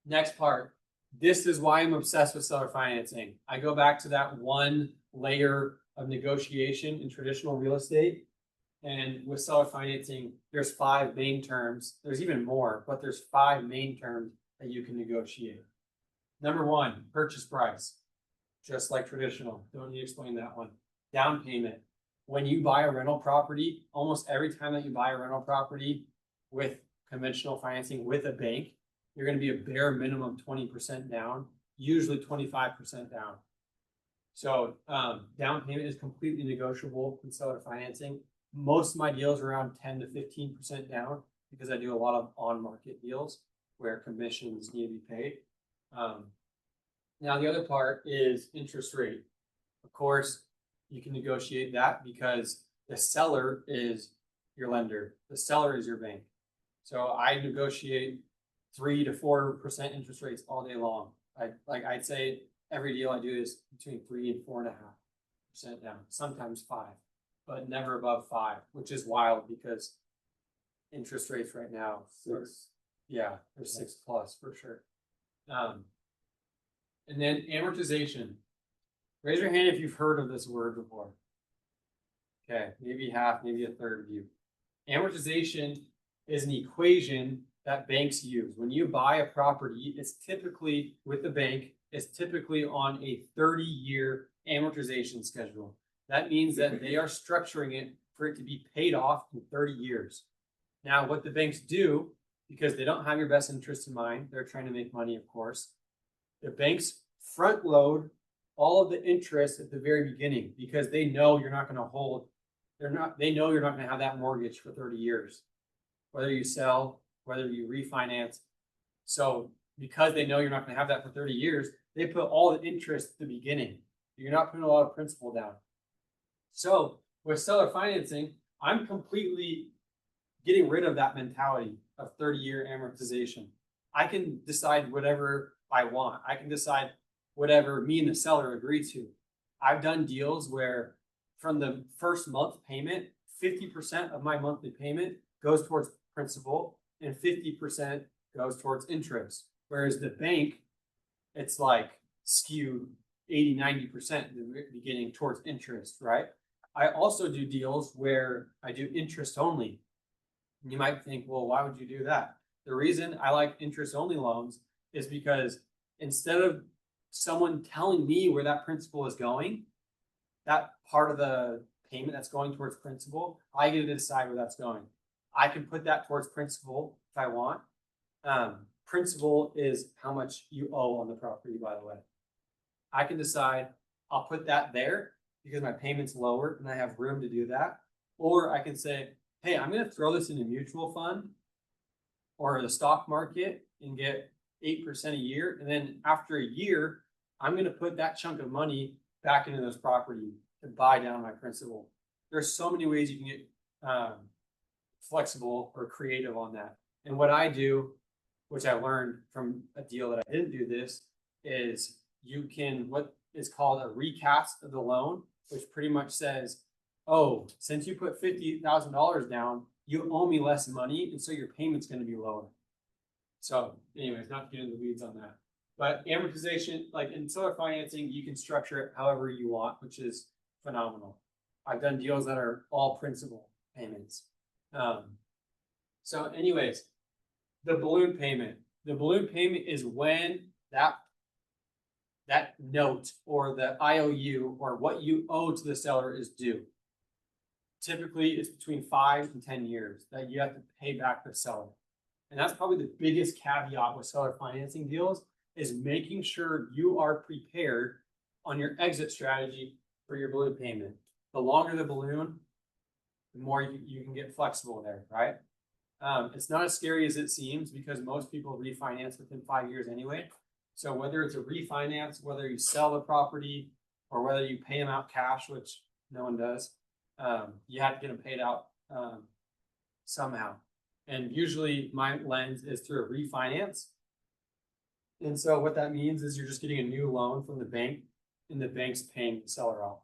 Next part. This is why I'm obsessed with seller financing. I go back to that one layer of negotiation in traditional real estate. And with seller financing, there's 5 main terms. There's even more, but there's 5 main terms that you can negotiate. Number 1, purchase price. Just like traditional. Don't need to explain that one. Down payment. When you buy a rental property, almost every time that you buy a rental property with conventional financing with a bank, you're going to be a bare minimum 20% down, usually 25% down. So down payment is completely negotiable in seller financing. Most of my deals are around 10 to 15% down because I do a lot of on-market deals where commissions need to be paid. Now the other part is interest rate. Of course, you can negotiate that because the seller is your lender. The seller is your bank. So I negotiate 3 to 4% interest rates all day long. I'd say every deal I do is between 3 and 4.5% down, sometimes 5, but never above 5, which is wild because interest rates right now, 6, yeah, they're 6 plus for sure. And then amortization. Raise your hand if you've heard of this word before. Okay, maybe half, maybe a third of you. Amortization is an equation that banks use. When you buy a property, it's typically with the bank, it's typically on a 30-year amortization schedule. That means that they are structuring it for it to be paid off in 30 years. Now, what the banks do, because they don't have your best interest in mind, they're trying to make money, of course. The banks front load all of the interest at the very beginning because they know you're not going to hold, they know you're not going to have that mortgage for 30 years, whether you sell, whether you refinance. So because they know you're not going to have that for 30 years, they put all the interest at the beginning. You're not putting a lot of principal down. So with seller financing, I'm completely getting rid of that mentality of 30-year amortization. I can decide whatever I want. I can decide whatever me and the seller agree to. I've done deals where from the first month payment, 50% of my monthly payment goes towards principal and 50% goes towards interest. Whereas the bank, it's like skewed 80-90% in the beginning towards interest, right? I also do deals where I do interest only. You might think, well, why would you do that? The reason I like interest only loans is because instead of someone telling me where that principal is going, that part of the payment that's going towards principal, I get to decide where that's going. I can put that towards principal if I want. Principal is how much you owe on the property, by the way. I can decide I'll put that there because my payment's lower and I have room to do that. Or I can say, hey, I'm going to throw this in a mutual fund or the stock market and get 8% a year. And then after a year, I'm going to put that chunk of money back into this property to buy down my principal. There's so many ways you can get flexible or creative on that. And what I do, which I learned from a deal that I didn't do this, is you can, what is called a recast of the loan, which pretty much says, oh, since you put $50,000 down, you owe me less money, and so your payment's gonna be lower. So anyways, not to get into the weeds on that. But amortization, like in seller financing, you can structure it however you want, which is phenomenal. I've done deals that are all principal payments. So anyways, the balloon payment. The balloon payment is when that note or the IOU or what you owe to the seller is due. Typically, it's between 5 and 10 years that you have to pay back the seller. And that's probably the biggest caveat with seller financing deals, is making sure you are prepared on your exit strategy for your balloon payment. The longer the balloon, the more you can get flexible there, right? It's not as scary as it seems because most people refinance within 5 years anyway. So whether it's a refinance, whether you sell the property, or whether you pay them out cash, which no one does, you have to get them paid out somehow. And usually my lens is through a refinance. And so what that means is you're just getting a new loan from the bank, and the bank's paying the seller off.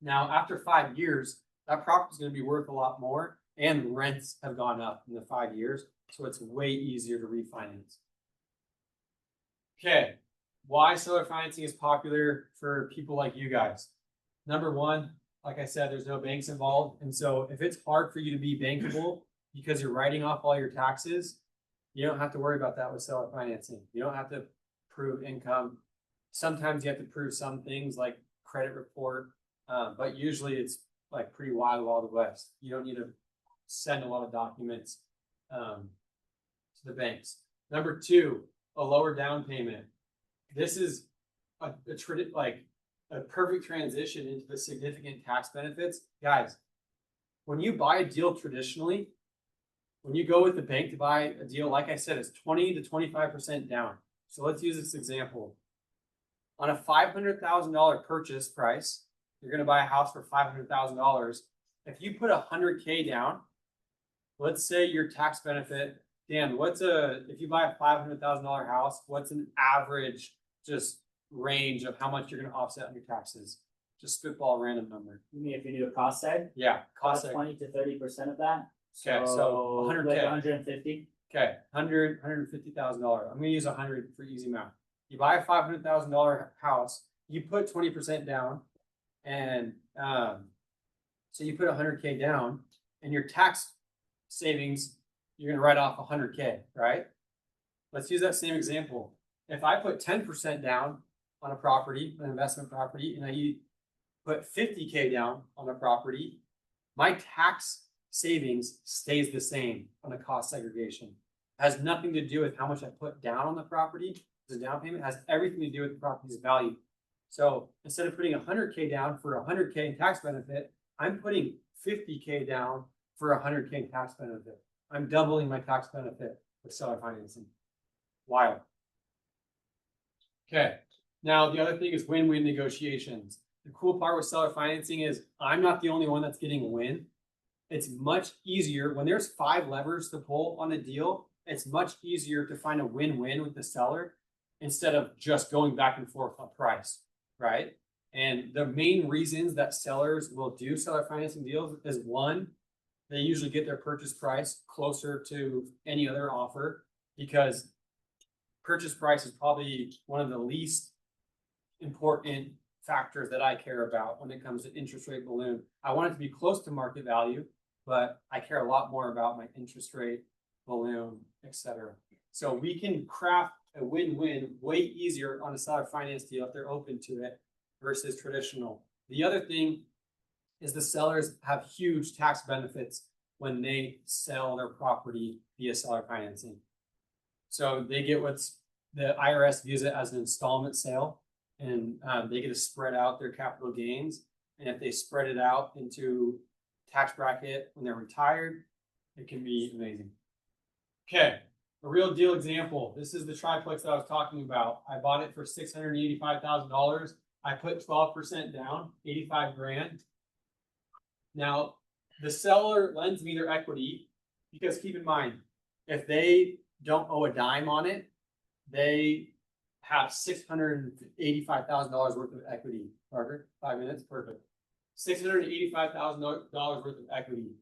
Now, after 5 years, that property is going to be worth a lot more, and rents have gone up in the 5 years. So it's way easier to refinance. Okay, why seller financing is popular for people like you guys. Number one, like I said, there's no banks involved. And so if it's hard for you to be bankable because you're writing off all your taxes, you don't have to worry about that with seller financing. You don't have to prove income. Sometimes you have to prove some things like credit report, but usually it's like pretty wild west. You don't need to send a lot of documents to the banks. Number two, a lower down payment. This is a perfect transition into the significant tax benefits. Guys, when you buy a deal traditionally, when you go with the bank to buy a deal, like I said, it's 20 to 25% down. So let's use this example. On a $500,000 purchase price, you're going to buy a house for $500,000. If you put $100K down, let's say your tax benefit, Dan, if you buy a $500,000 house, what's an average just range of how much you're going to offset on your taxes? Just spitball a random number. You mean if you do a cost seg? Yeah, cost seg. 20 to 30% of that. Okay, so 100K. Like 150. Okay, $150,000. I'm gonna use 100 for easy math. You buy a $500,000 house, you put 20% down, and so you put 100K down, and your tax savings, you're gonna write off 100K, right? Let's use that same example. If I put 10% down on a property, an investment property, and I put 50K down on a property, my tax savings stays the same on the cost segregation. It has nothing to do with how much I put down on the property. The down payment has everything to do with the property's value. So instead of putting 100K down for 100K in tax benefit, I'm putting 50K down for 100K in tax benefit. I'm doubling my tax benefit with seller financing. Wild. Okay. Now the other thing is win-win negotiations. The cool part with seller financing is I'm not the only one that's getting a win. It's much easier when there's 5 levers to pull on a deal. It's much easier to find a win-win with the seller instead of just going back and forth on price, right? And the main reasons that sellers will do seller financing deals is one, they usually get their purchase price closer to any other offer because purchase price is probably one of the least important factors that I care about when it comes to interest rate balloon. I want it to be close to market value, but I care a lot more about my interest rate, balloon, etc. So we can craft a win-win way easier on a seller finance deal if they're open to it versus traditional. The other thing is the sellers have huge tax benefits when they sell their property via seller financing. So they get the IRS views it as an installment sale, and they get to spread out their capital gains. And if they spread it out into tax bracket when they're retired, it can be amazing. Okay, a real deal example. This is the triplex that I was talking about. I bought it for $685,000. I put 12% down, 85 grand. Now, the seller lends me their equity because keep in mind, if they don't owe a dime on it, they have $685,000 worth of equity. Parker, 5 minutes, perfect. $685,000 worth of equity.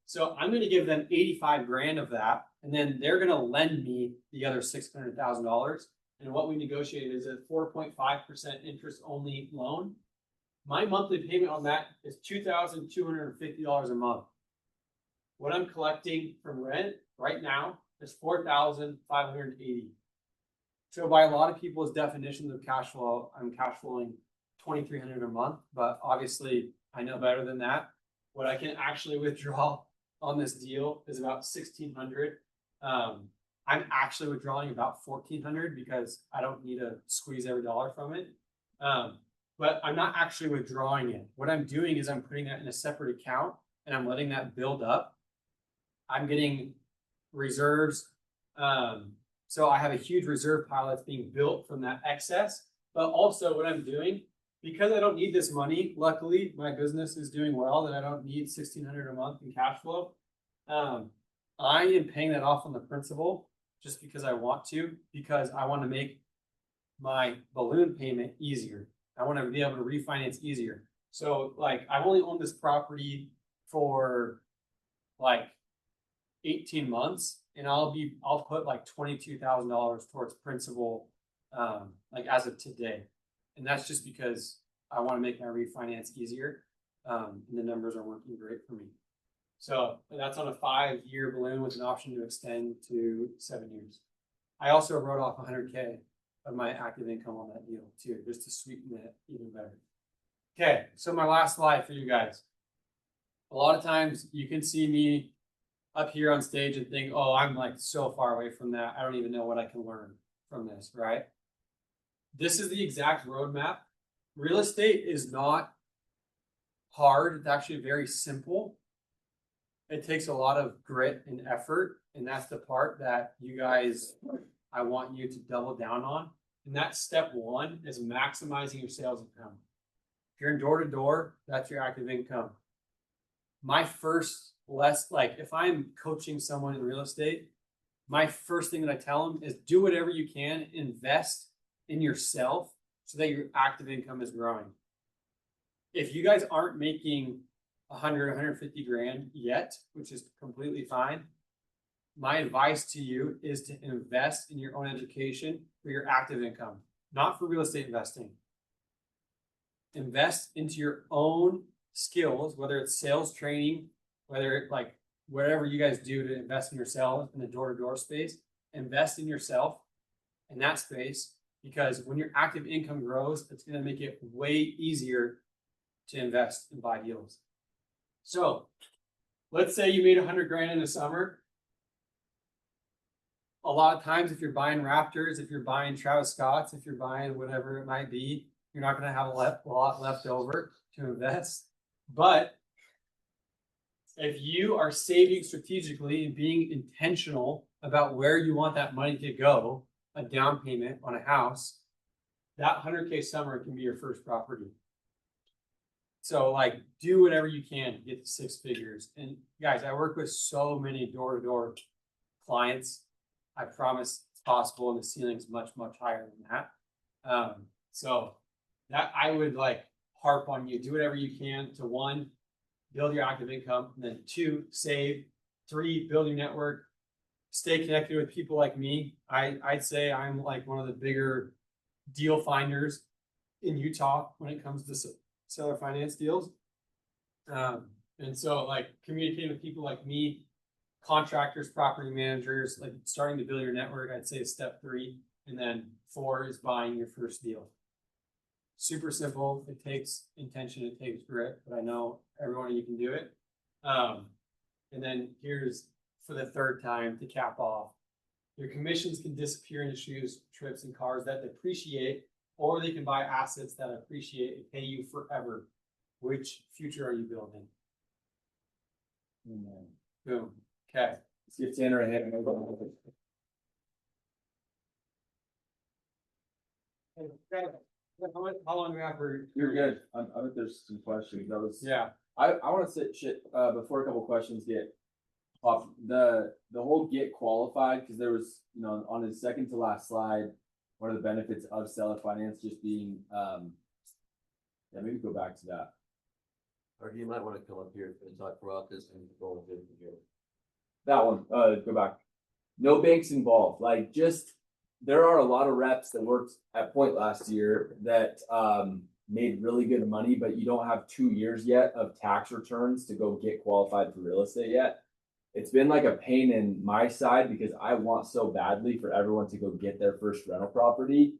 So I'm gonna give them 85 grand of that, and then they're gonna lend me the other $600,000. And what we negotiated is a 4.5% interest only loan. My monthly payment on that is $2,250 a month. What I'm collecting from rent right now is $4,580. So by a lot of people's definitions of cash flow, I'm cash flowing $2,300 a month, but obviously I know better than that. What I can actually withdraw on this deal is about $1,600. I'm actually withdrawing about $1,400 because I don't need to squeeze every dollar from it. But I'm not actually withdrawing it. What I'm doing is I'm putting that in a separate account and I'm letting that build up. I'm getting reserves. So I have a huge reserve pile that's being built from that excess. But also what I'm doing, because I don't need this money, luckily my business is doing well, that I don't need $1,600 a month in cash flow. I am paying that off on the principal just because I want to, because I want to make my balloon payment easier. I want to be able to refinance easier. So like I've only owned this property for like 18 months and I'll put like $22,000 towards principal like as of today. And that's just because I want to make my refinance easier. And the numbers are working great for me. So that's on a 5-year balloon with an option to extend to 7 years. I also wrote off $100K of my active income on that deal too, just to sweeten it even better. Okay, so my last slide for you guys. A lot of times you can see me up here on stage and think, oh, I'm like so far away from that. I don't even know what I can learn from this, right? This is the exact roadmap. Real estate is not hard. It's actually very simple. It takes a lot of grit and effort. And that's the part that you guys, I want you to double down on. And that's step one, is maximizing your sales income. If you're in door to door, that's your active income. My first if I'm coaching someone in real estate, my first thing that I tell them is do whatever you can, invest in yourself so that your active income is growing. If you guys aren't making 100, 150 grand yet, which is completely fine, my advice to you is to invest in your own education for your active income, not for real estate investing. Invest into your own skills, whether it's sales training, whether it like whatever you guys do to invest in yourself in the door-to-door space, invest in yourself in that space, because when your active income grows, it's going to make it way easier to invest and buy deals. So let's say you made 100 grand in the summer. A lot of times, if you're buying Raptors, if you're buying Travis Scott's, if you're buying whatever it might be, you're not going to have a lot left over to invest. But if you are saving strategically and being intentional about where you want that money to go, a down payment on a house, that 100K summer can be your first property. So like, do whatever you can to get to 6 figures. And guys, I work with so many door-to-door clients. I promise it's possible, and the ceiling's much, much higher than that. So that I would like harp on you, do whatever you can to 1, build your active income, and then 2, save, 3, build your network, stay connected with people like me. I'd say I'm like one of the bigger deal finders in Utah when it comes to seller finance deals. And so like communicating with people like me, contractors, property managers, like starting to build your network, I'd say is step 3. And then 4 is buying your first deal. Super simple. It takes intention, it takes grit, but I know every one of you can do it. And then here's for the 3rd time to cap off. Your commissions can disappear into shoes, trips, and cars that depreciate, or they can buy assets that appreciate and pay you forever. Which future are you building? Amen. Boom. Okay. Let's give Tanner a hand. How long do we have for? You're good. I think there's some questions. Yeah. I want to say shit before a couple questions get the whole get qualified, because there was, you know, on his second to last slide, one of the benefits of seller finance just being, yeah, maybe go back to that. Or you might wanna come up here and talk about this and go with it here. That one, go back. No banks involved, like just, there are a lot of reps that worked at Pointe last year that, made really good money, but you don't have 2 years yet of tax returns to go get qualified for real estate yet. It's been like a pain in my side because I want so badly for everyone to go get their first rental property.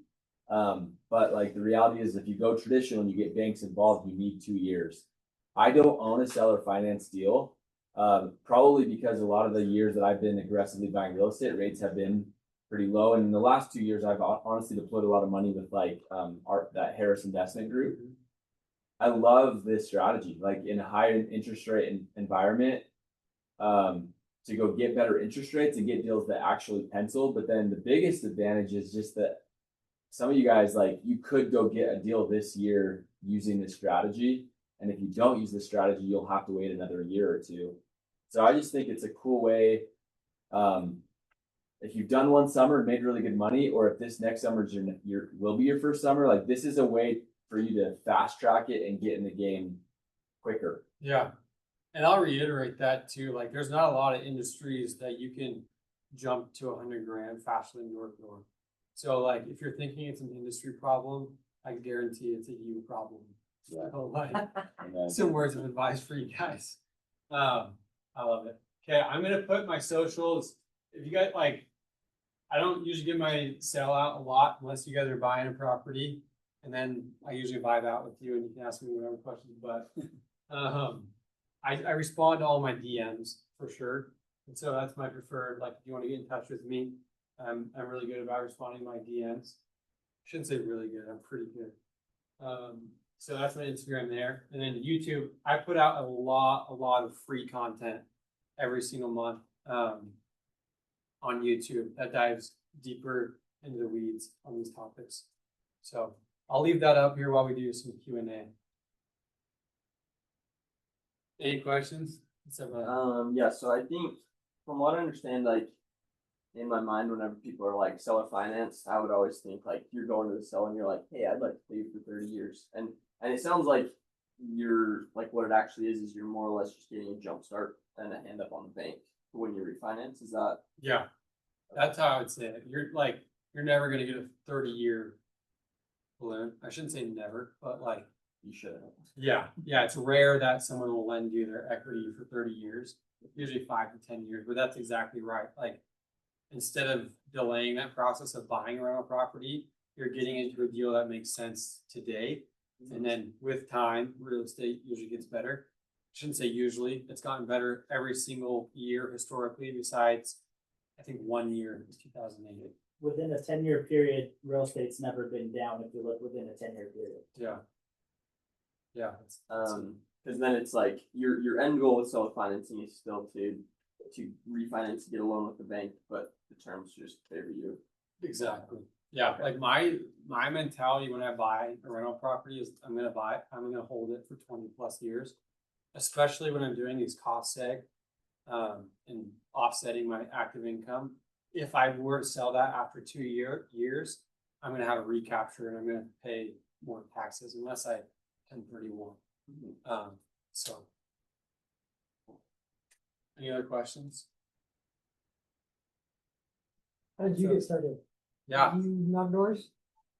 But like the reality is if you go traditional and you get banks involved, you need 2 years. I don't own a seller finance deal. Probably because a lot of the years that I've been aggressively buying real estate, rates have been pretty low. And in the last 2 years, I've honestly deployed a lot of money with like that Harris investment group. I love this strategy, like in a high interest rate environment, to go get better interest rates and get deals that actually pencil. But then the biggest advantage is just that some of you guys, like, you could go get a deal this year using this strategy. And if you don't use this strategy, you'll have to wait another year or two. So I just think it's a cool way. If you've done one summer and made really good money, or if this next summer is will be your first summer, like this is a way for you to fast track it and get in the game quicker. Yeah. And I'll reiterate that too, like there's not a lot of industries that you can jump to 100 grand faster than door to door. So like if you're thinking it's an industry problem, I guarantee it's a you problem. Yeah. So like And some words of advice for you guys. I love it. Okay, I'm gonna put my socials. If you guys like, I don't usually get my sale out a lot unless you guys are buying a property. And then I usually vibe out with you and you can ask me whatever questions, but I respond to all my DMs for sure. And so that's my preferred, like if you want to get in touch with me, I'm really good about responding to my DMs. Shouldn't say really good, I'm pretty good. So that's my Instagram there. And then YouTube, I put out a lot of free content every single month on YouTube that dives deeper into the weeds on these topics. So I'll leave that up here while we do some Q&A. Any questions? Yeah, so I think from what I understand, like in my mind, whenever people are like seller finance, I would always think like you're going to the seller and you're like, hey, I'd like to pay you for 30 years. And it sounds like you're like what it actually is you're more or less just getting a jump start and a hand up on the bank when you refinance. Is that? Yeah, that's how I would say it. You're never gonna get a 30-year balloon. I shouldn't say never, but like You should. yeah, it's rare that someone will lend you their equity for 30 years, usually 5 to 10 years, but that's exactly right. Like instead of delaying that process of buying a rental property, you're getting into a deal that makes sense today. And then with time, real estate usually gets better. I shouldn't say usually, it's gotten better every single year historically, besides I think 1 year in 2008. Within a 10-year period, real estate's never been down if you look within a 10-year period. Yeah. Yeah. Because then it's like your end goal with seller financing is still to refinance and get a loan with the bank, but the terms just favor you. Exactly. Yeah, like my mentality when I buy a rental property is I'm gonna hold it for 20 plus years, especially when I'm doing these cost seg and offsetting my active income. If I were to sell that after 2 years, I'm gonna have a recapture and I'm gonna pay more taxes unless I 1031. So any other questions? How did you get started? Yeah, You knock doors?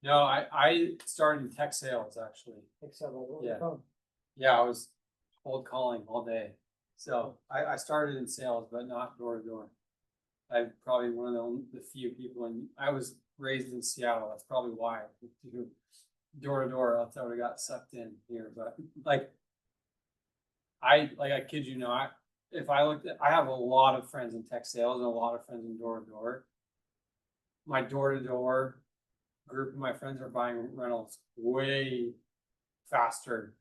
no, I started in tech sales actually. Excel. Yeah. Yeah, I was cold calling all day. So I started in sales, but not door to door. I'm probably one of the few people, and I was raised in Seattle. That's probably why door to door. That's how I got sucked in here. But like I kid you not, I have a lot of friends in tech sales and a lot of friends in door to door. My door to door group of my friends are buying rentals way faster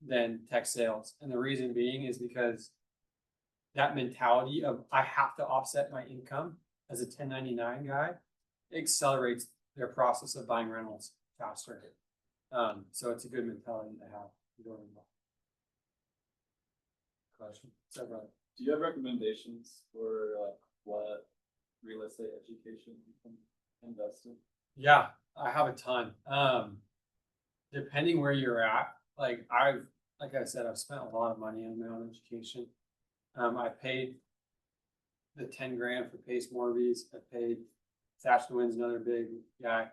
than tech sales. And the reason being is because that mentality of I have to offset my income as a 1099 guy accelerates their process of buying rentals faster. So it's a good mentality to have. Question. Do you have recommendations for what real estate education you can invest in? Yeah, I have a ton. Depending where you're at, like I said, I've spent a lot of money on my own education. I paid the 10 grand for Pace Morbies. I paid Thatch Wins, another big guy.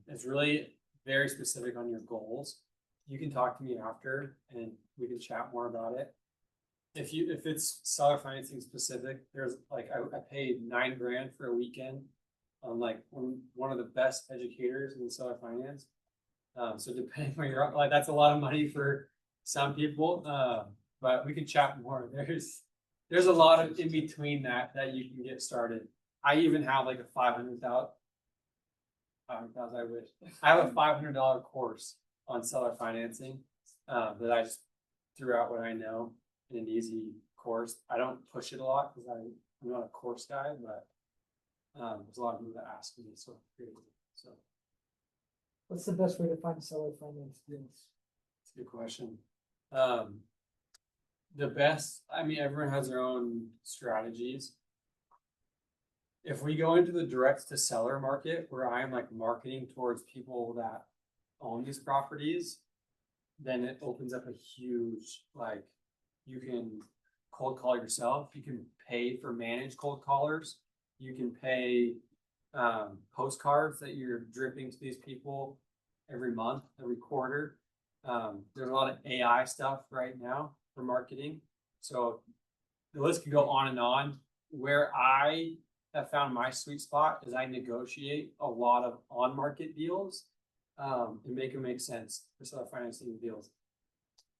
It's really very specific on your goals. You can talk to me after and we can chat more about it. If it's seller financing specific, there's like I paid 9 grand for a weekend on like one of the best educators in seller finance. So depending where you're at, like that's a lot of money for some people. But we can chat more. There's a lot of in between that you can get started. I even have like a 500,000. I wish I have a $500 course on seller financing that I just threw out what I know in an easy course. I don't push it a lot because I'm not a course guy, but there's a lot of people that ask me, so What's the best way to find seller finance deals? it's a good question. The best, I mean, everyone has their own strategies. If we go into the direct to seller market where I am like marketing towards people that own these properties, then it opens up a huge, like, you can cold call yourself, you can pay for managed cold callers, you can pay postcards that you're dripping to these people every month, every quarter. There's a lot of AI stuff right now for marketing. So the list could go on and on. Where I have found my sweet spot is I negotiate a lot of on-market deals and make them make sense for seller financing deals.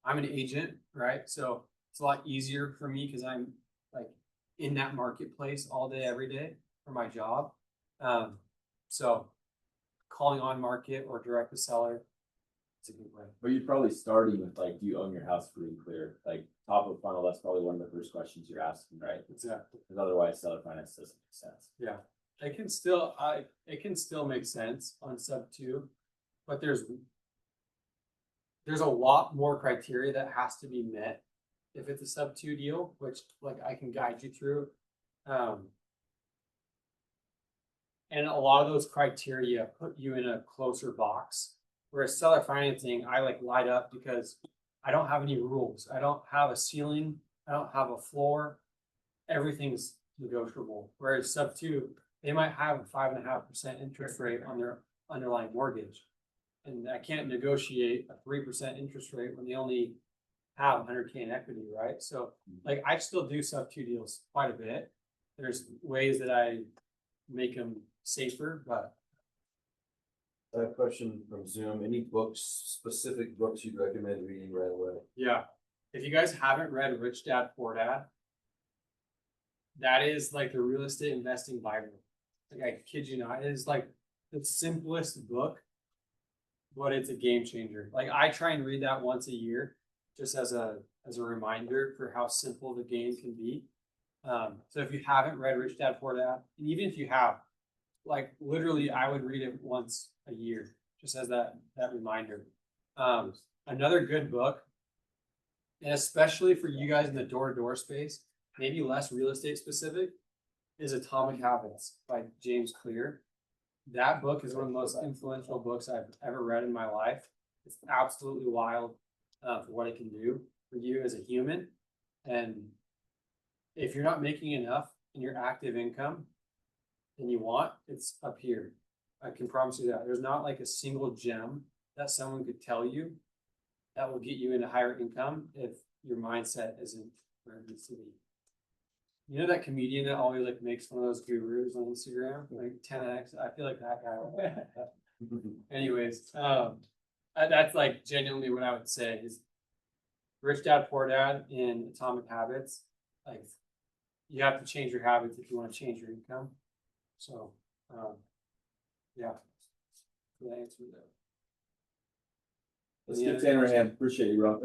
I'm an agent, right? So it's a lot easier for me because I'm like in that marketplace all day, every day for my job. So calling on market or direct to seller, it's a good way. But you're probably starting with like, do you own your house free and clear? Like top of funnel, that's probably one of the first questions you're asking, right? Exactly. Because otherwise seller finance doesn't make sense. Yeah, it can still make sense on sub 2, but there's a lot more criteria that has to be met if it's a sub 2 deal, which like I can guide you through. And a lot of those criteria put you in a closer box. Whereas seller financing, I like light up because I don't have any rules. I don't have a ceiling. I don't have a floor. Everything's negotiable. Whereas sub 2, they might have a 5.5% interest rate on their underlying mortgage. And I can't negotiate a 3% interest rate when they only have 100K in equity, right? So like I still do sub 2 deals quite a bit. There's ways that I make them safer, but I have a question from Zoom. Any specific books you'd recommend reading right away? yeah. If you guys haven't read Rich Dad Poor Dad, that is like the real estate investing Bible. Like I kid you not, it is like the simplest book, but it's a game changer. Like I try and read that once a year, just as a reminder for how simple the game can be. So if you haven't read Rich Dad Poor Dad, and even if you have, like literally, I would read it once a year, just as that reminder. Another good book, and especially for you guys in the door-to-door space, maybe less real estate specific, is Atomic Habits by James Clear. That book is one of the most influential books I've ever read in my life. It's absolutely wild for what it can do for you as a human. And if you're not making enough in your active income than you want, it's up here. I can promise you that. There's not like a single gem that someone could tell you that will get you into higher income if your mindset isn't where it needs to be. You know that comedian that always like makes one of those gurus on Instagram, like 10x? I feel like that guy. Anyways, that's like genuinely what I would say is Rich Dad Poor Dad in Atomic Habits. Like you have to change your habits if you want to change your income. So, yeah, the answer to that. Let's give Tanner a hand. Appreciate you, bro.